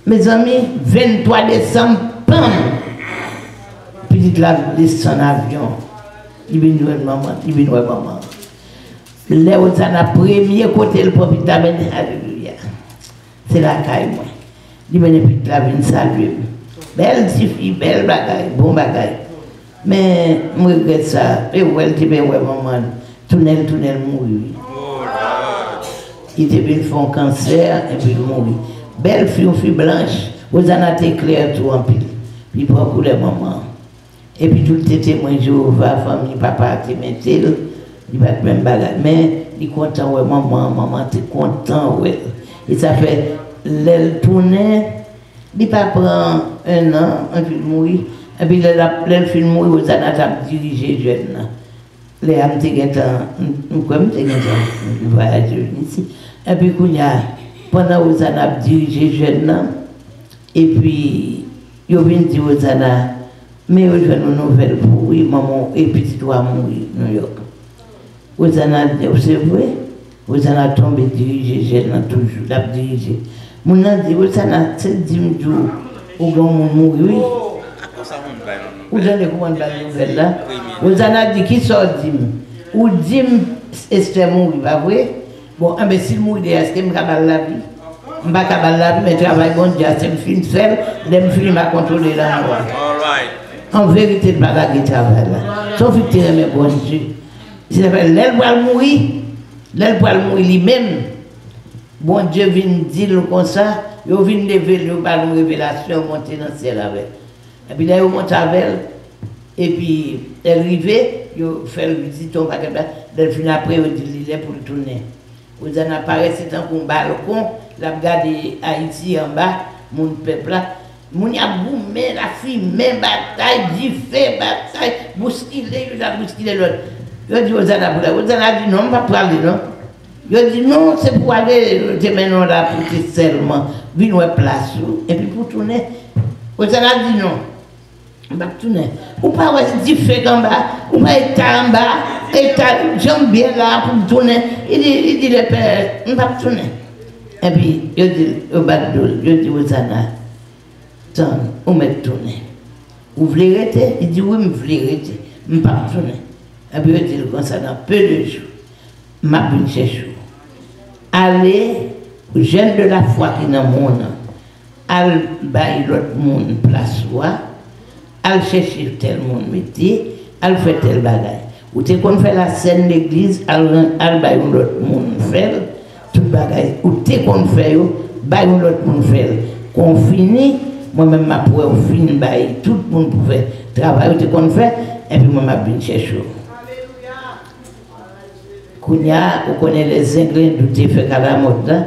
Mes amis, 23 décembre, pam! Petit la descend en avion. Il vient de maman, il vient de maman. Là où ça a premier côté, le prophète amène, alléluia. C'est la caille, moi. Il vient de petit la vie, saluer. Belle fille, belle bagaille, bon bagaille. Mais je regrette ça. Et où elle dit, ouais, maman, tunnel mourir. Il était bien fait un cancer et puis il mourit. Belle fille blanche, vous en avez clair tout en pile. Puis pour les mamans. Et puis tout les témoins Jéhovah, famille, papa, il va être même bagaille. Mais il est content, ouais, maman, t'es content, ouais. Et ça fait, l'aile tournée. Il ne prend pas un an, un film mourir, et puis le film mourir, vous avez dirigé jeune. Les âmes nous comme voyage ici. Et puis, pendant que vous avez dirigé jeune, et puis, vous venez dire aux Anna, mais vous avez une nouvelle pour oui, maman, et petit doigt mourir, New York. Vous avez observé, vous avez tombé dirigé jeune, toujours, la dirigé. Mon a dit, vous avez 10 jours où vous mourir. Vous avez combien de nouvelles là? Vous avez dit qui sort 10 ou 10 Esther mourir, pas vrai? Bon, si je mourir, est-ce que je vais la vie? Je ne vais pas la vie, mais je travaille bon Dieu, c'est un film seul, je film à contrôler la mort. En vérité, je ne vais pas travailler là. Sauf que tu es bon Dieu. Si l'aile pour mourir, l'aile pour mourir lui-même. Bon Dieu vient dire comme ça, il vient lever le ballon révélation, monter dans le ciel avec. Et puis là, il monte avec elle, et puis elle arrive, il fait le visite, on va elle finit après, il dit, il est pour le tourner. Vous en apparaissez, c'est un balcon, la regarde Haïti en bas, mon peuple là, mon y a boumé, la fille, mais bataille, fait bataille, bousculé, il a bousculé l'autre. Il dit, vous en avez dit, non, on ne va pas parler, non. Je dis non, c'est pour aller maintenant là pour te seulement, venir place. Et puis pour tourner, vous avez dit non. On va tourner. Ou pas avoir dit fait en bas, ou pas être en bas, et j'aime bien là pour tourner. Il dit le père, on va tourner. Et puis, je dis au bateau, je dis aux Anna, tiens, on va tourner. Vous voulez arrêter? Il dit oui, je voulais arrêter. Je ne vais pas tourner. Et puis, je dis comme ça, dans peu de jours, je vais chercher. Allez, aux jeunes de la foi qui sont dans le monde, al bail l'autre monde place soit, al chercher tel monde métier, al fait tel bagaille. Ou t'es qu'on fait la scène l'église, al bail l'autre monde faire tout bagaille. Ou t'es qu'on fait bail l'autre monde faire. Qu'on finit, moi-même ma pour finir bail tout le monde pour faire travail t'es qu'on fait et puis moi m'a bien chercher. Kounya, vous connaissez les ingrédients de fait à la mode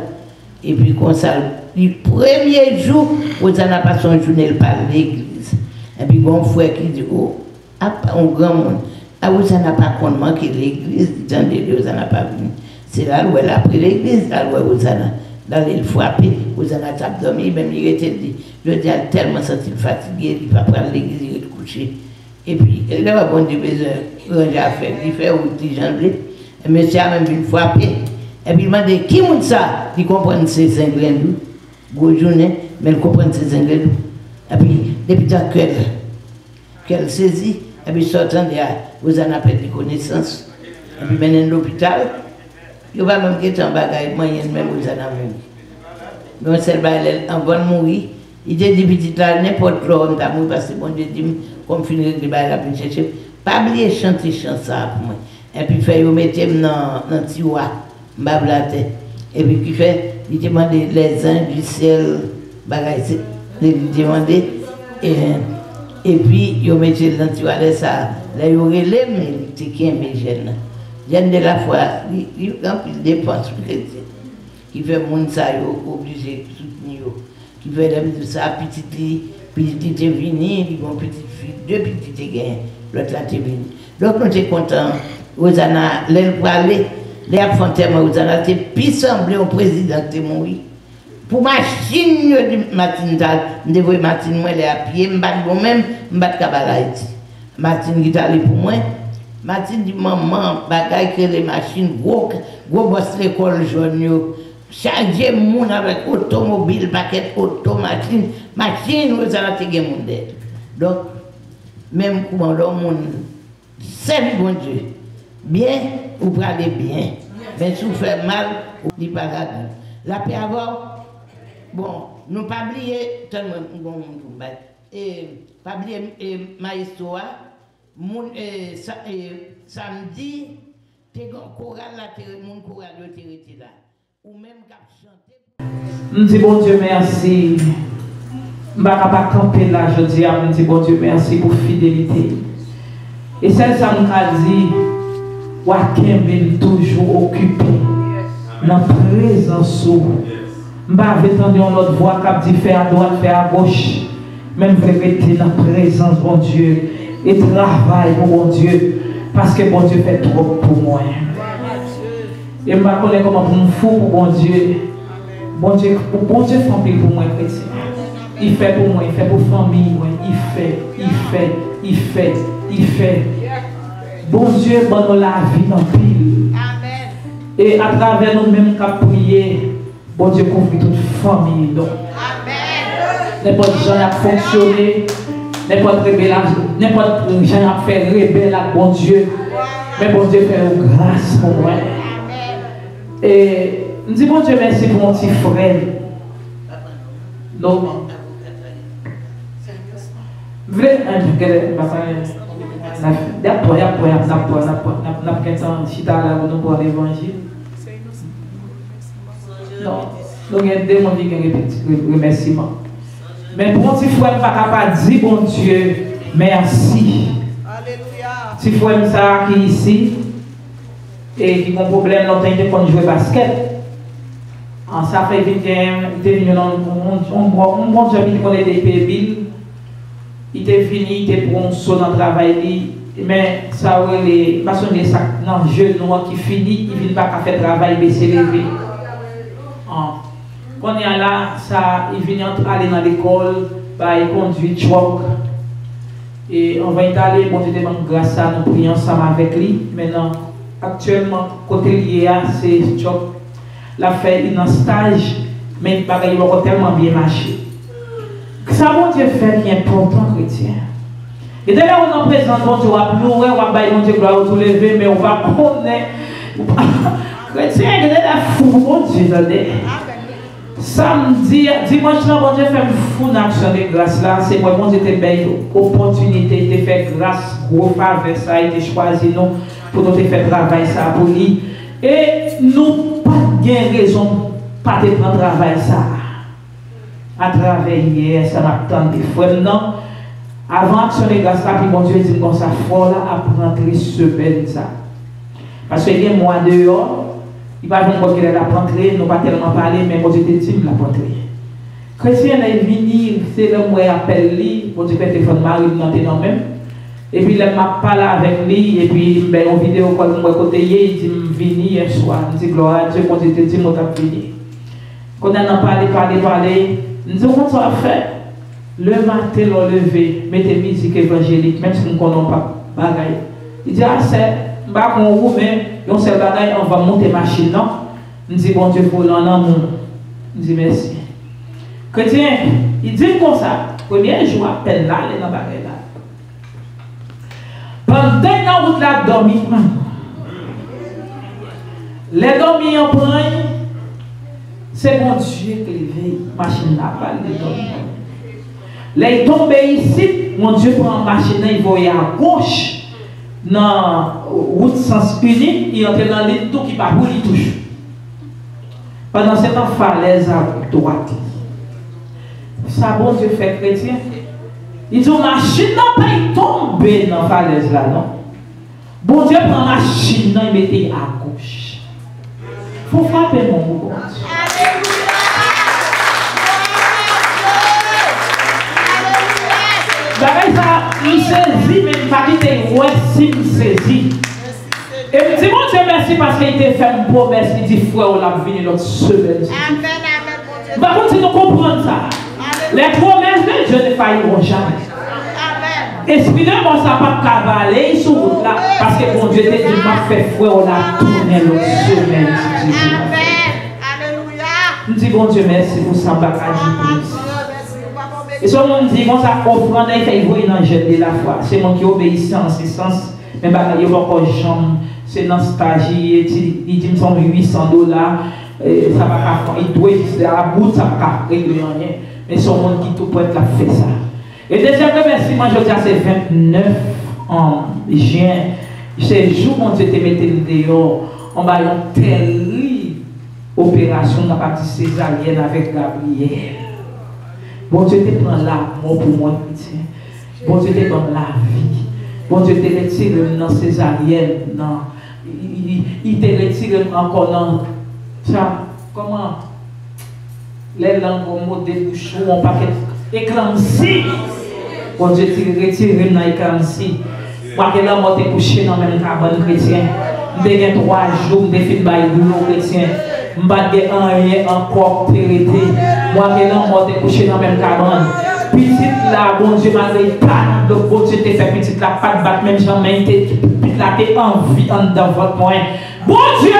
et puis comme ça le premier jour, vous n'avez pas son journée par l'église. Et puis, mon frère qui dit, oh, un grand monde, vous n'avez pas comment que l'église, vous n'avez pas venu. C'est là où elle a pris l'église, là où vous avez d'aller le frapper, vous avez tapé dormir, même il était dit, je dis, tellement senti fatigué, il va prendre l'église, il est couché. Et puis, il a bon Dieu besoin de faire, il fait un petit jambier, et monsieur a même vu frapper. Et puis, il m'a dit, qui monte ça? Il comprend ces ingrédients. Bonne journée, mais elle comprend ses ingrédients. Et puis, depuis qu'elle saisit, et puis sortant de là, vous en avez perdu connaissance. Et puis, maintenant, l'hôpital, il va même quitter un bagage moyen, même vous en avez mouru. Mais on s'est en bonne mourir. Il dit, petit là, n'importe quoi, on t'a mouru parce que bon Dieu dit, comme finir de bailler la plus chercher. Pas oublier chanter ça pour moi. Et puis, il fait, il mettait dans le tiroir, la tête. Et puis, il fait, il demandait les anges du ciel, il demandait, et puis il mettait dans le tiroir, ça, là il aurait les mais il était qui est jeune. Jeune de la foi, il dépense pour les chrétiens. Qui fait mon ça, obligé de soutenir. Qui fait ça, petite est venue, il ont petite fille, deux petites est gagnées, l'autre là est venue. Donc nous sommes contents, vous en avez l'aile pour aller. Les affrontements, vous en avez plus semblé au président qui est mort. Pour machine de matinale, je devais machine moi les à pied, je bats moi-même, je bats Kabbalah ici. Machine qui est allée pour moi, machine dit maman, bagaille que les machines, gros boss l'école jaune, charger moun avec automobile, paquet auto, machine, vous en avez gagné mon dette. Donc, même comment l'homme, c'est bon Dieu. Bien, vous parlez bien. Mais si vous faites mal, vous ne dites pas la vie. La paix avant, bon, nous pas oublier, pas oublier ma histoire, samedi, tu as un choral là, mon choral de là. Ou même qu'à chanter. Nous disons bon Dieu merci. Je ne vais pas camper là, je dis à nous bon Dieu merci pour fidélité. Et celle ça nous a dit, Wakem est toujours occupé dans la présence. Je ne vais pas entendre notre voix qui dit faire à droite, faire à gauche. Même je vais rester dans la présence, bon Dieu, et travailler pour bon Dieu, parce que bon Dieu fait trop pour moi. Et je ne sais pas comment pour me fou pour bon Dieu. Bon Dieu fait pour moi, chrétien. Il fait pour moi, il fait pour la famille, il fait. Bon Dieu, donne la vie dans le pile. Amen. Et à travers nous-mêmes qui prier, bon Dieu couvre toute famille. Amen. N'importe gens a fonctionné, n'importe gens a fait rebelle à bon Dieu. Mais bon Dieu fait une grâce pour moi. Et nous disons bon Dieu merci pour mon petit frère. Donc, vrai, d'après, l'évangile. Non, donc il y a des gens qui ont des petits remerciements. Mais pour mon petit frère, je ne peux pas dire bon Dieu, merci. Alléluia. Petit frère ça qui est ici, et qui a un problème, l'autre il faut jouer basket. Ça fait qu'il était venu dans un bon job, il connaît des pays. Il était fini, il était pour un saut dans le travail. Mais ça, les personnes dans le jeu noir qui finit, il ne vient pas faire travail, mais c'est levé. Quand il y a là, ça, il vient aller dans l'école, il conduit truck. Et on va y aller, bon Dieu demande grâce à nous prions ensemble avec lui. Maintenant, actuellement, côté lié, c'est truck. La fait un stage, mais il va tellement bien marcher. Ça, bon Dieu fait qui est important, chrétien. Et d'ailleurs, on en présente, bon Dieu, on va pleurer, on va bailler, bon Dieu, gloire, tout lever, mais on va connaître. Chrétien, il est là fou, bon Dieu, Samedi, dimanche, bon Dieu fait une fou action de grâce là. C'est moi, bon Dieu, te belle opportunité de faire grâce, gros faveur, ça a été choisi nous pour nous faire travail ça pour lui. Et nous pas de raison pas de prendre travail ça. À travers hier, ça m'a tendu frère non. Avant action de grâce là, puis bon Dieu dit comme ça, faut là à rentrer semaine ça. Parce que il y a moi dehors. Il va venir parce qu'il a rentré, nous pas tellement parlé, mais bon Dieu te dit la rentré. Chrétien est venu, c'est le moi appelle lui, bon Dieu fait téléphone Marie dans même. Et puis il m'a parlé avec lui, et puis ben en vidéo quand moi côté il dit venir hier soir, il dit gloire à Dieu, bon Dieu te dit moi t'as venir. Quand on a parlé, nous disons comment ça fait. Le matin on levé, mettez musique évangélique, même si nous ne connaissons pas bagaille. Il dit ah c'est bah on roule mais on se bagaille on va monter machine non. Il dit bon Dieu pour l'amour. Il dit merci. Chrétien, il dit comme ça, premier jour à peine là, les dans bagaille là. Pendant la route là dormi. Les dormis en prend, c'est bon Dieu qui l'éveille, machine là pas les dormir. Les tombés ici, mon Dieu prend machine il voyait à gauche. Dans route sens unique, il entre dans les tout qui va rouler touche. Pendant cette falaise à droite. Ça bon Dieu fait chrétien. Ils ont machine n'a pas tombé dans la falaise là non. Bon Dieu prend machine il mettait à gauche. Faut frapper mon bon Dieu. Alléluia. Ça, il saisit, mais il va quitter, ouais, si il saisit. Et je dis, mon Dieu, merci parce qu'il t'a fait une promesse, il dit, frère, on a venu notre semaine. Amen, amen, par contre, si nous comprenons ça, les promesses de Dieu ne failliront jamais. Esprit de moi, ça n'a pas cavaler sur route là, parce que mon Dieu t'a dit, m'a fait frère, on a tourné notre semaine. Amen, alléluia. Nous disons, bon Dieu, merci pour ça, et ce monde dit, bon, ça offrande, il fait voir dans le jet de la foi. C'est moi qui obéissant en ce sens, mais il n'y a pas encore jambe. C'est dans le stage, il dit, me semble $800, ça va pas, il doit exister à la bout, ça va pas régler rien. Mais c'est un monde qui tout peut être là, fait ça. Et deuxième remerciement, je dis, c'est 29 en juin. C'est le jour où Dieu te mettait dehors, on va une telle opération dans la partie césarienne avec Gabriel. Bon Dieu te prend l'amour pour moi, chrétien. Bon Dieu te donne la vie. Bon Dieu te retire dans césarienne. Il te retire encore dans ça. Comment les langues au mot des bouchons, on paquet éclampsie. Bon Dieu te retire dans l'éclampsie. Moi que là, moi te couché dans le même cabane chrétien. Je 3 jours, je fais le chrétien. Je ne vais pas rien encore traité. Moi, je suis couché dans la même cabane. Petite là, bon Dieu m'a dit, le bon Dieu t'a fait petite là, pas de battre, même jamais, petite là, t'es en vie dans votre point. Bon Dieu,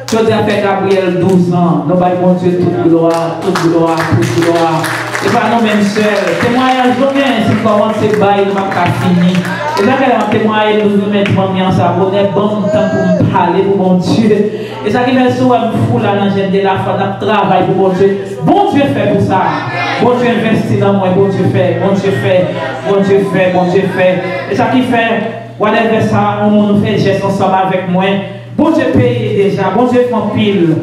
je dis à faire Gabriel 12 ans. Nous avons bon Dieu toute gloire, toute gloire, toute gloire. Et pas nous même seuls. Témoignage jamais, c'est comment c'est bail, nous pas fini. Et là, quand on témoigne, nous mettons en ça, on est bon temps pour nous parler pour mon Dieu. Et ça qui fait souvent fou là dans le de la foi, dans le travail pour mon Dieu. Bon Dieu fait pour ça. Bon Dieu investit dans moi, bon Dieu fait, bon Dieu fait, bon Dieu fait, bon Dieu fait. Et ça qui fait, whatever ça, on nous fait geste ensemble avec moi. Bon Dieu paye déjà, bon Dieu fait pile.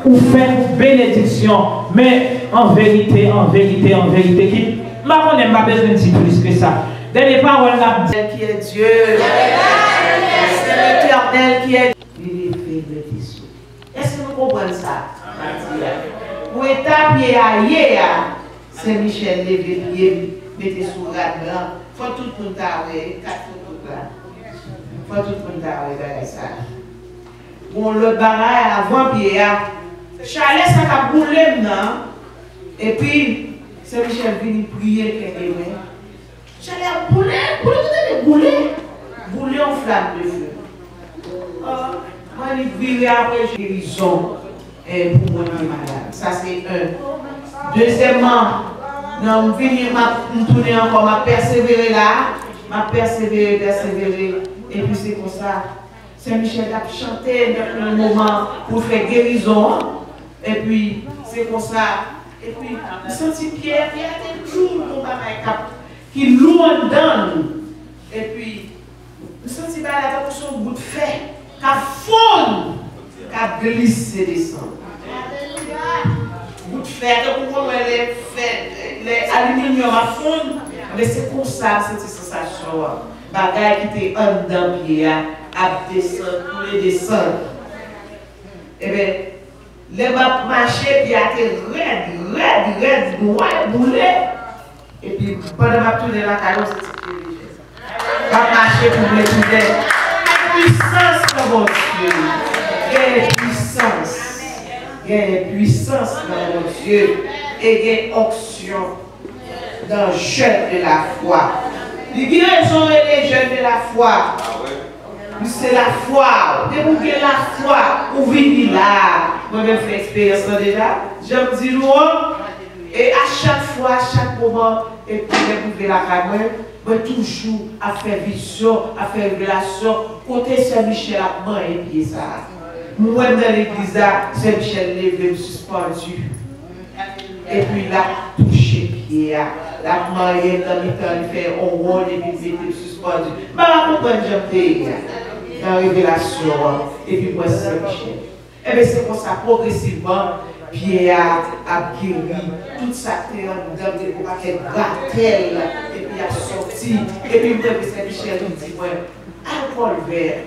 Ou fait bénédiction, mais en vérité, qui m'a n'a pas besoin de dire plus que ça. Des paroles là, qui est Dieu, c'est l'Éternel qui est Dieu. Est-ce que vous comprenez ça? Pour étape hier, c'est Michel Lévé, mettez sous la blanc. Faut tout le monde avoir 4 photos là. Faut tout le monde avoir ça. Bon, le barrage avant hier. Chalet, ça a boulé maintenant. Et puis, c'est Michel venu prier quelqu'un. Chalet a boulé en flamme de feu. Moi, il vire après guérison pour moi qui est malade. Ça, c'est un. Deuxièmement, non, je tourner encore, je persévérer là. Je persévérer. Et puis, c'est comme ça. Saint-Michel a chanté dans un moment pour faire guérison. Et puis, c'est comme ça. Et puis, je senti Pierre, il y a toujours mon papa qui loue en dedans. Et puis, je senti la son bout de fer, qui a fondu, qui a glissé descendre. Bout de fer, donc on voit les aluminium à fond. Mais c'est comme ça, cette sensation. Bagaille qui était en dedans, pied, à descendre, pour les descendre. Et bien, les m'a marché, puis a été raide, noir, boulé. Et puis, pendant ma tournée la carotte, c'était léger. M'a marché pour me tourner. Puissance dans mon Dieu. Il y a puissance. Il y a puissance dans mon Dieu. Et il y a onction dans le jeune de la foi. Les raisons et les jeunes de la foi. C'est la foi. Dès que vous avez la foi, vous venez là. Moi, je fais l'expérience déjà. Je me dis, et à chaque fois, à chaque moment, et puis vous avez la caméra, moi, toujours à faire vision, à faire révélation. Côté Saint-Michel, à main et pied ça. Moi, dans l'église, Saint-Michel levé, suspendu. Et puis là, touché pied. La mariée dans le temps, il fait un rôle et puis il était suspendu. Mais à comprendre, j'aime dans la révélation. Et puis moi, Saint-Michel. Et bien c'est comme ça, progressivement, Pierre a guéri toute sa terre, dans des paquets bratelles, et puis il a sorti. Et puis moi, Saint-Michel nous dit, ouais, alcool vert.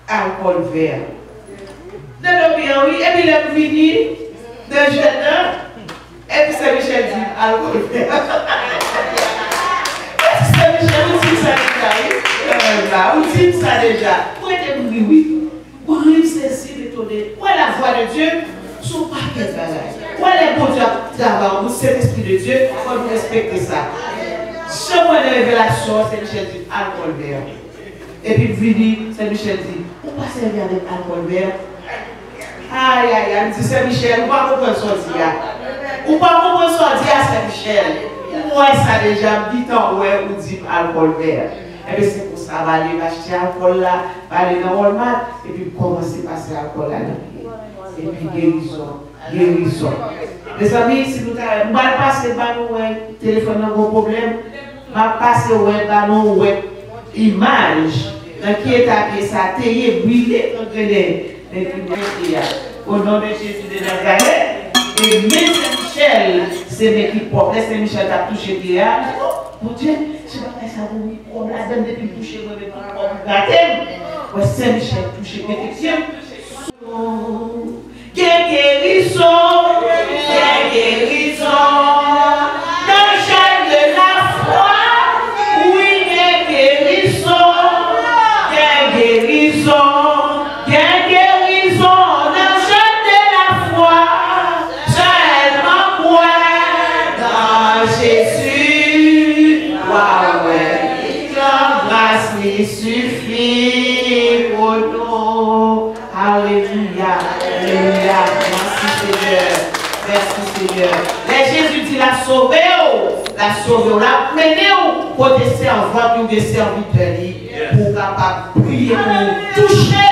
Alcool vert. Non, bien oui, et puis il est venu d'un jeune homme. Et puis Saint-Michel dit, alcool vert. Saint-Michel, vous dites ça déjà, vous dites ça déjà. Vous êtes oui. Vous êtes sensible, étonné. Où est la voix de Dieu? Son paquet de bagages. Où est les bons travail? Vous c'est l'esprit de Dieu, il faut respecter ça. Chaque fois de révélation, Saint-Michel dit, alcool vert. Et puis vous dites, Saint-Michel dit, on va servir avec alcool vert. Aïe, il dit Saint-Michel, on va comprendre son dia. On va comprendre son dia, Saint-Michel. Moi, ça déjà, dit en ouais, on dit alcool vert. Et bien, c'est pour ça, on va aller acheter l'alcool là, on va aller dans Walmart, et puis commencer à passer l'alcool là. Et puis guérison. Les amis, si vous avez, on va passer par nous, téléphone n'a pas de problème, on va passer par nous, image, dans qui est appelé ça, théier, brûlé, au nom de Jésus de Nazareth, et même Saint-Michel, c'est mes qui portent, Saint-Michel a touché Théa, mon Dieu, je ne sais pas ça, on a donné depuis toucher, on a donné Saint-Michel touché, guérison, dans le jeune de la foi, oui, guérison, dans le jeune de la foi, seulement moi, dans Jésus, la grâce lui suffit pour nous. Alléluia, alléluia, merci Seigneur. Mais Jésus dit la sauver, la mener au côté servant ou des serviteurs pour capable prier, pour toucher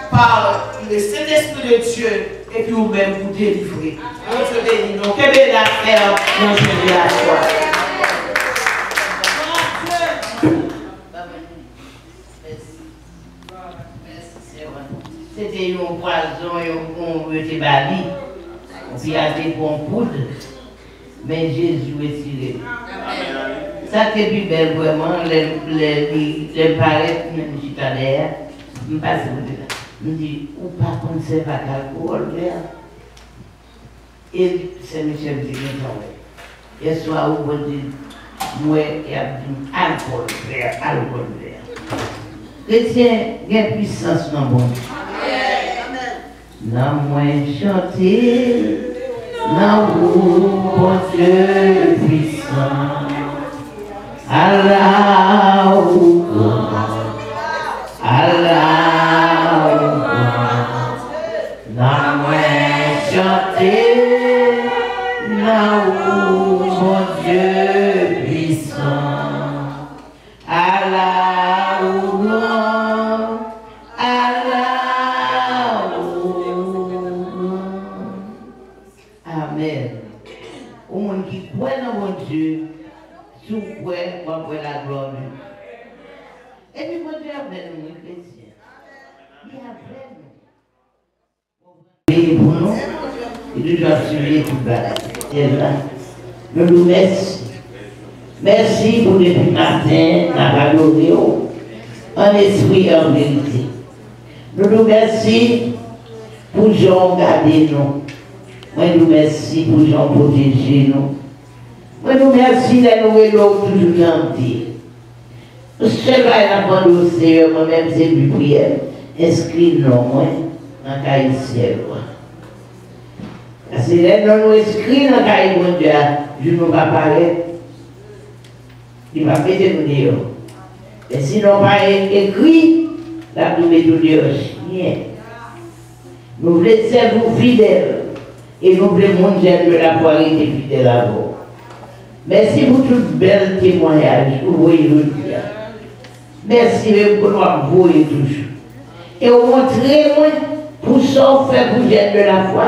par le Saint-Esprit de Dieu et puis vous-même vous délivrer. Notre béni, donc, que belle affaire dans ce de la foi. C'était un poison, on était bali, on a des bons poudres, mais Jésus est tiré. Ça qui est plus belle vraiment, les paraître, même si tu as l'air, je me passe là. Je me dis, ou pas qu'on ne sait pas d'alcool, et Saint-Michel dit, non, et soit où vous dites, moi, il y a alcool vert. Chrétien, il y a puissance dans le monde. Non, moi chanter, non, bon Dieu puissant. Allah, non, moi chanter, non, bon Dieu puissant. Allah, avec nous, chrétiens. Il est avec nous. Et pour nous, il doit suivre toute bataille. Nous nous remercions. Merci pour depuis matin, la adoré en esprit et en vérité. Nous nous remercions pour Jean garder nous. Moi, nous remercions pour Jean protéger nous. Moi, nous remercions de nous et l'autre toujours gentil. Ce que la demande au Seigneur, moi-même, c'est une prière. Inscris-nous, moi, dans le cahier ciel. Parce que là, nous inscrits dans le cahier de Dieu, je ne vais pas parler. Il va péter nous dire. Et sinon, pas écrit, là, nous mettons Dieu chien. Nous voulons servir fidèles. Et nous voulons montrer de la foi et fidèle à vous. Merci pour tout bel témoignage. Vous voyez le dire. Merci pour nous voir toujours. Et vous montrez pour ça faire pour jeune de la foi.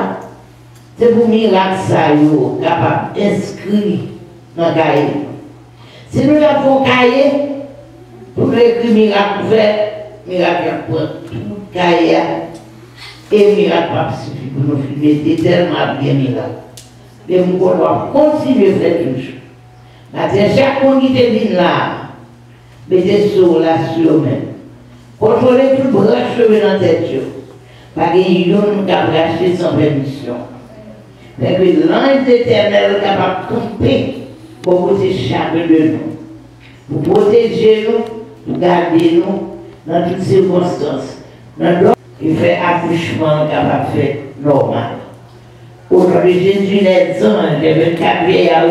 C'est pour miracle ça, capable d'inscrire dans le cahier. Si nous avons cahier, pour nous écrire miracle fait, miracle pour tout cahier, et miracle pas suffit pour nous filmer tellement bien miracle. Mais nous devons continuer à faire toujours. Maintenant, chaque monde qui est là, mettez sur la sur même. Contrôlez tout branche dans la tête. Parce qu'il y a un qui a racheté sans permission. Mais que l'ange éternel est capable de camper pour protéger chacun de nous. Pour protéger nous, pour garder nous dans toutes circonstances. Il fait accouchement capable de faire normal. Au nom de Jésus, les anges, les 24 vieillards,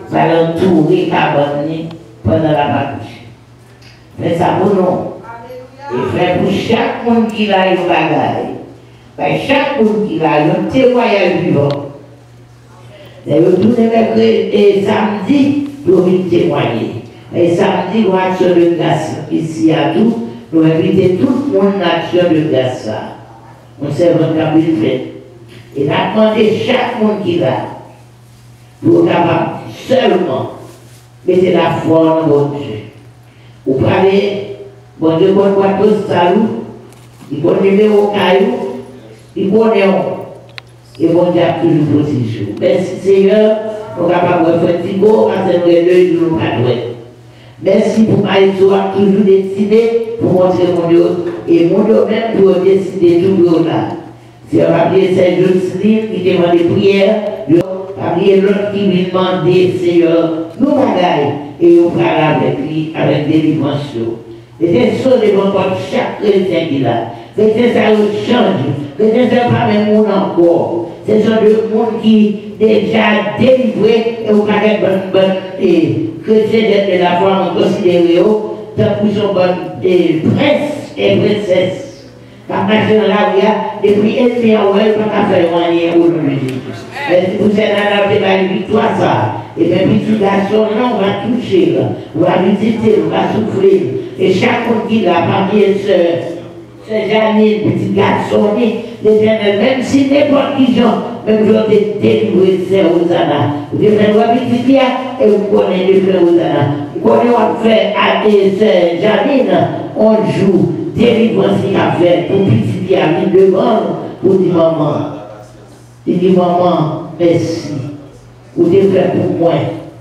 va l'entourer cabane pendant la patrouille. Fais ça pour nous. Et fait pour chaque monde qui a une bagaille. Chaque monde qui a un témoignage vivant. Et vous tournez et samedi, pour venir témoigner. Et samedi, nous avons action de grâce ici à tout. Nous invitons tout le monde à l'action de grâce. On sait votre fait. Et nous avons demandé chaque monde qui a pour capable seulement mettre la foi en mon Dieu. Vous parlez, bon Dieu, bon boîte salut, il connaît au caillou, il connaît et bon Dieu a toujours protégé. Merci Seigneur, nous sommes capables de faire un petit mot, parce que nous sommes deux jours nous pas. Merci pour Maïso a toujours décidé pour montrer mon Dieu, et mon Dieu même pour décider tout là. C'est un papier Saint-Jocelyne qui demande des prières, papier l'autre qui lui demande, Seigneur, nous bagaille, et on parle avec lui, avec délivrance. Et c'est ça devant chaque chrétien qui l'a. Chrétien ça change, chrétien ça pas même monde encore. C'est ce de monde qui déjà délivré et au paquet de chrétiens de la foi on considère tant qu'ils sont bonnes princes et princesses. Quand marcher dans la rue, depuis un million, on ne peut pas faire rien aujourd'hui. Mais si vous êtes dans la victoire, ça, et bien, petit garçon, non, on va toucher, on va visiter, on va souffrir. Et chaque fois qu'il a parmi ce Janine, petit garçon, l'éternel, même si n'importe qui gens, même je vais délivrer ces Hosanna. Vous devez faire visiter et vous connaissez les frères Hosanna. Vous connaissez, on fait à ces Janine, on joue. Délivrance qu'il a fait pour petit ami devant pour dire maman. Il dit maman, merci. Vous devez faire pour moi.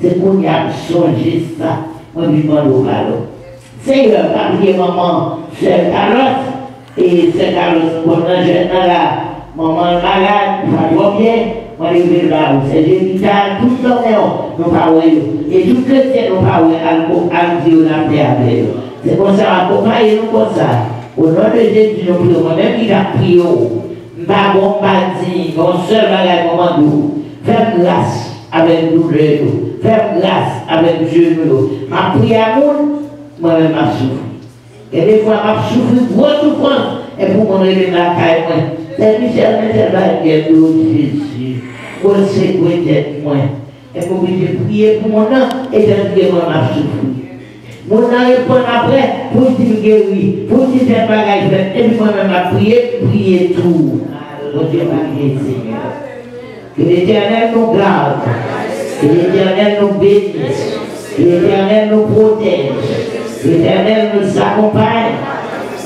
C'est pour y a changé ça. Moi, je demande au ballon. Seigneur, papier maman, c'est Carlos. Et c'est Carlos, pendant jeune là, maman malade, ça va bien. Moi, je vais là, c'est l'hôpital, tout le temps, nous parlons. Et tout chrétien, nous parlons, à Dieu, la paix avec eux. C'est comme ça, accompagnez nous comme ça. Au nom de Jésus, nous prions. Moi-même qui a prié, pas bon, pas dit, bon seul bagage, moment nous. Faites grâce avec nous, faites grâce avec Dieu. Ma prière, moi-même, ma souffre. Et des fois, ma souffre, gros souffrance, et pour mon réveil, ma caille, moi. C'est Michel, mais c'est la guerre de Jésus. Pour le sécurité de moi. Et pour que je prie pour mon nom, et je dis, moi, ma souffre. Mon nom répond après pour dire guéri, pour dire des bagages faits. Et puis moi-même à prier tout. Mon Dieu m'a prié, Seigneur. Que l'Éternel nous garde, que l'Éternel nous bénisse, que l'Éternel nous protège, que l'Éternel nous accompagne.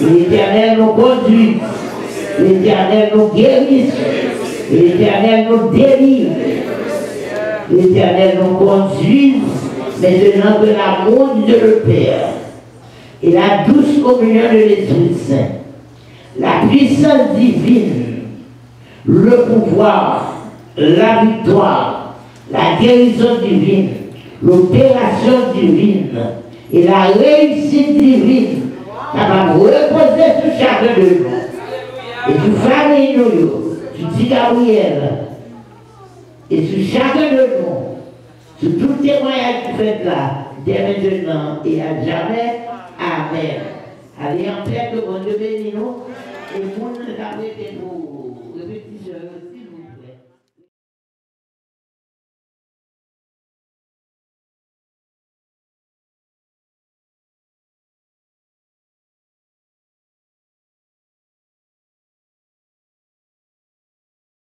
L'Éternel nous conduit. L'Éternel nous guérit. L'Éternel nous délivre. L'Éternel nous conduit. Maintenant que l'amour de le Père et la douce communion de l'Esprit Saint, la puissance divine, le pouvoir, la victoire, la guérison divine, l'opération divine et la réussite divine, ça va reposer sur chacun de nous. Et sur famille, nous, sur Petit Gabriel, et sur chacun de nous, sur tout témoignage que vous faites là, dès maintenant et à jamais. Amen. Allez en paix, que bon Dieu bénisse nous et nous nous avons été pour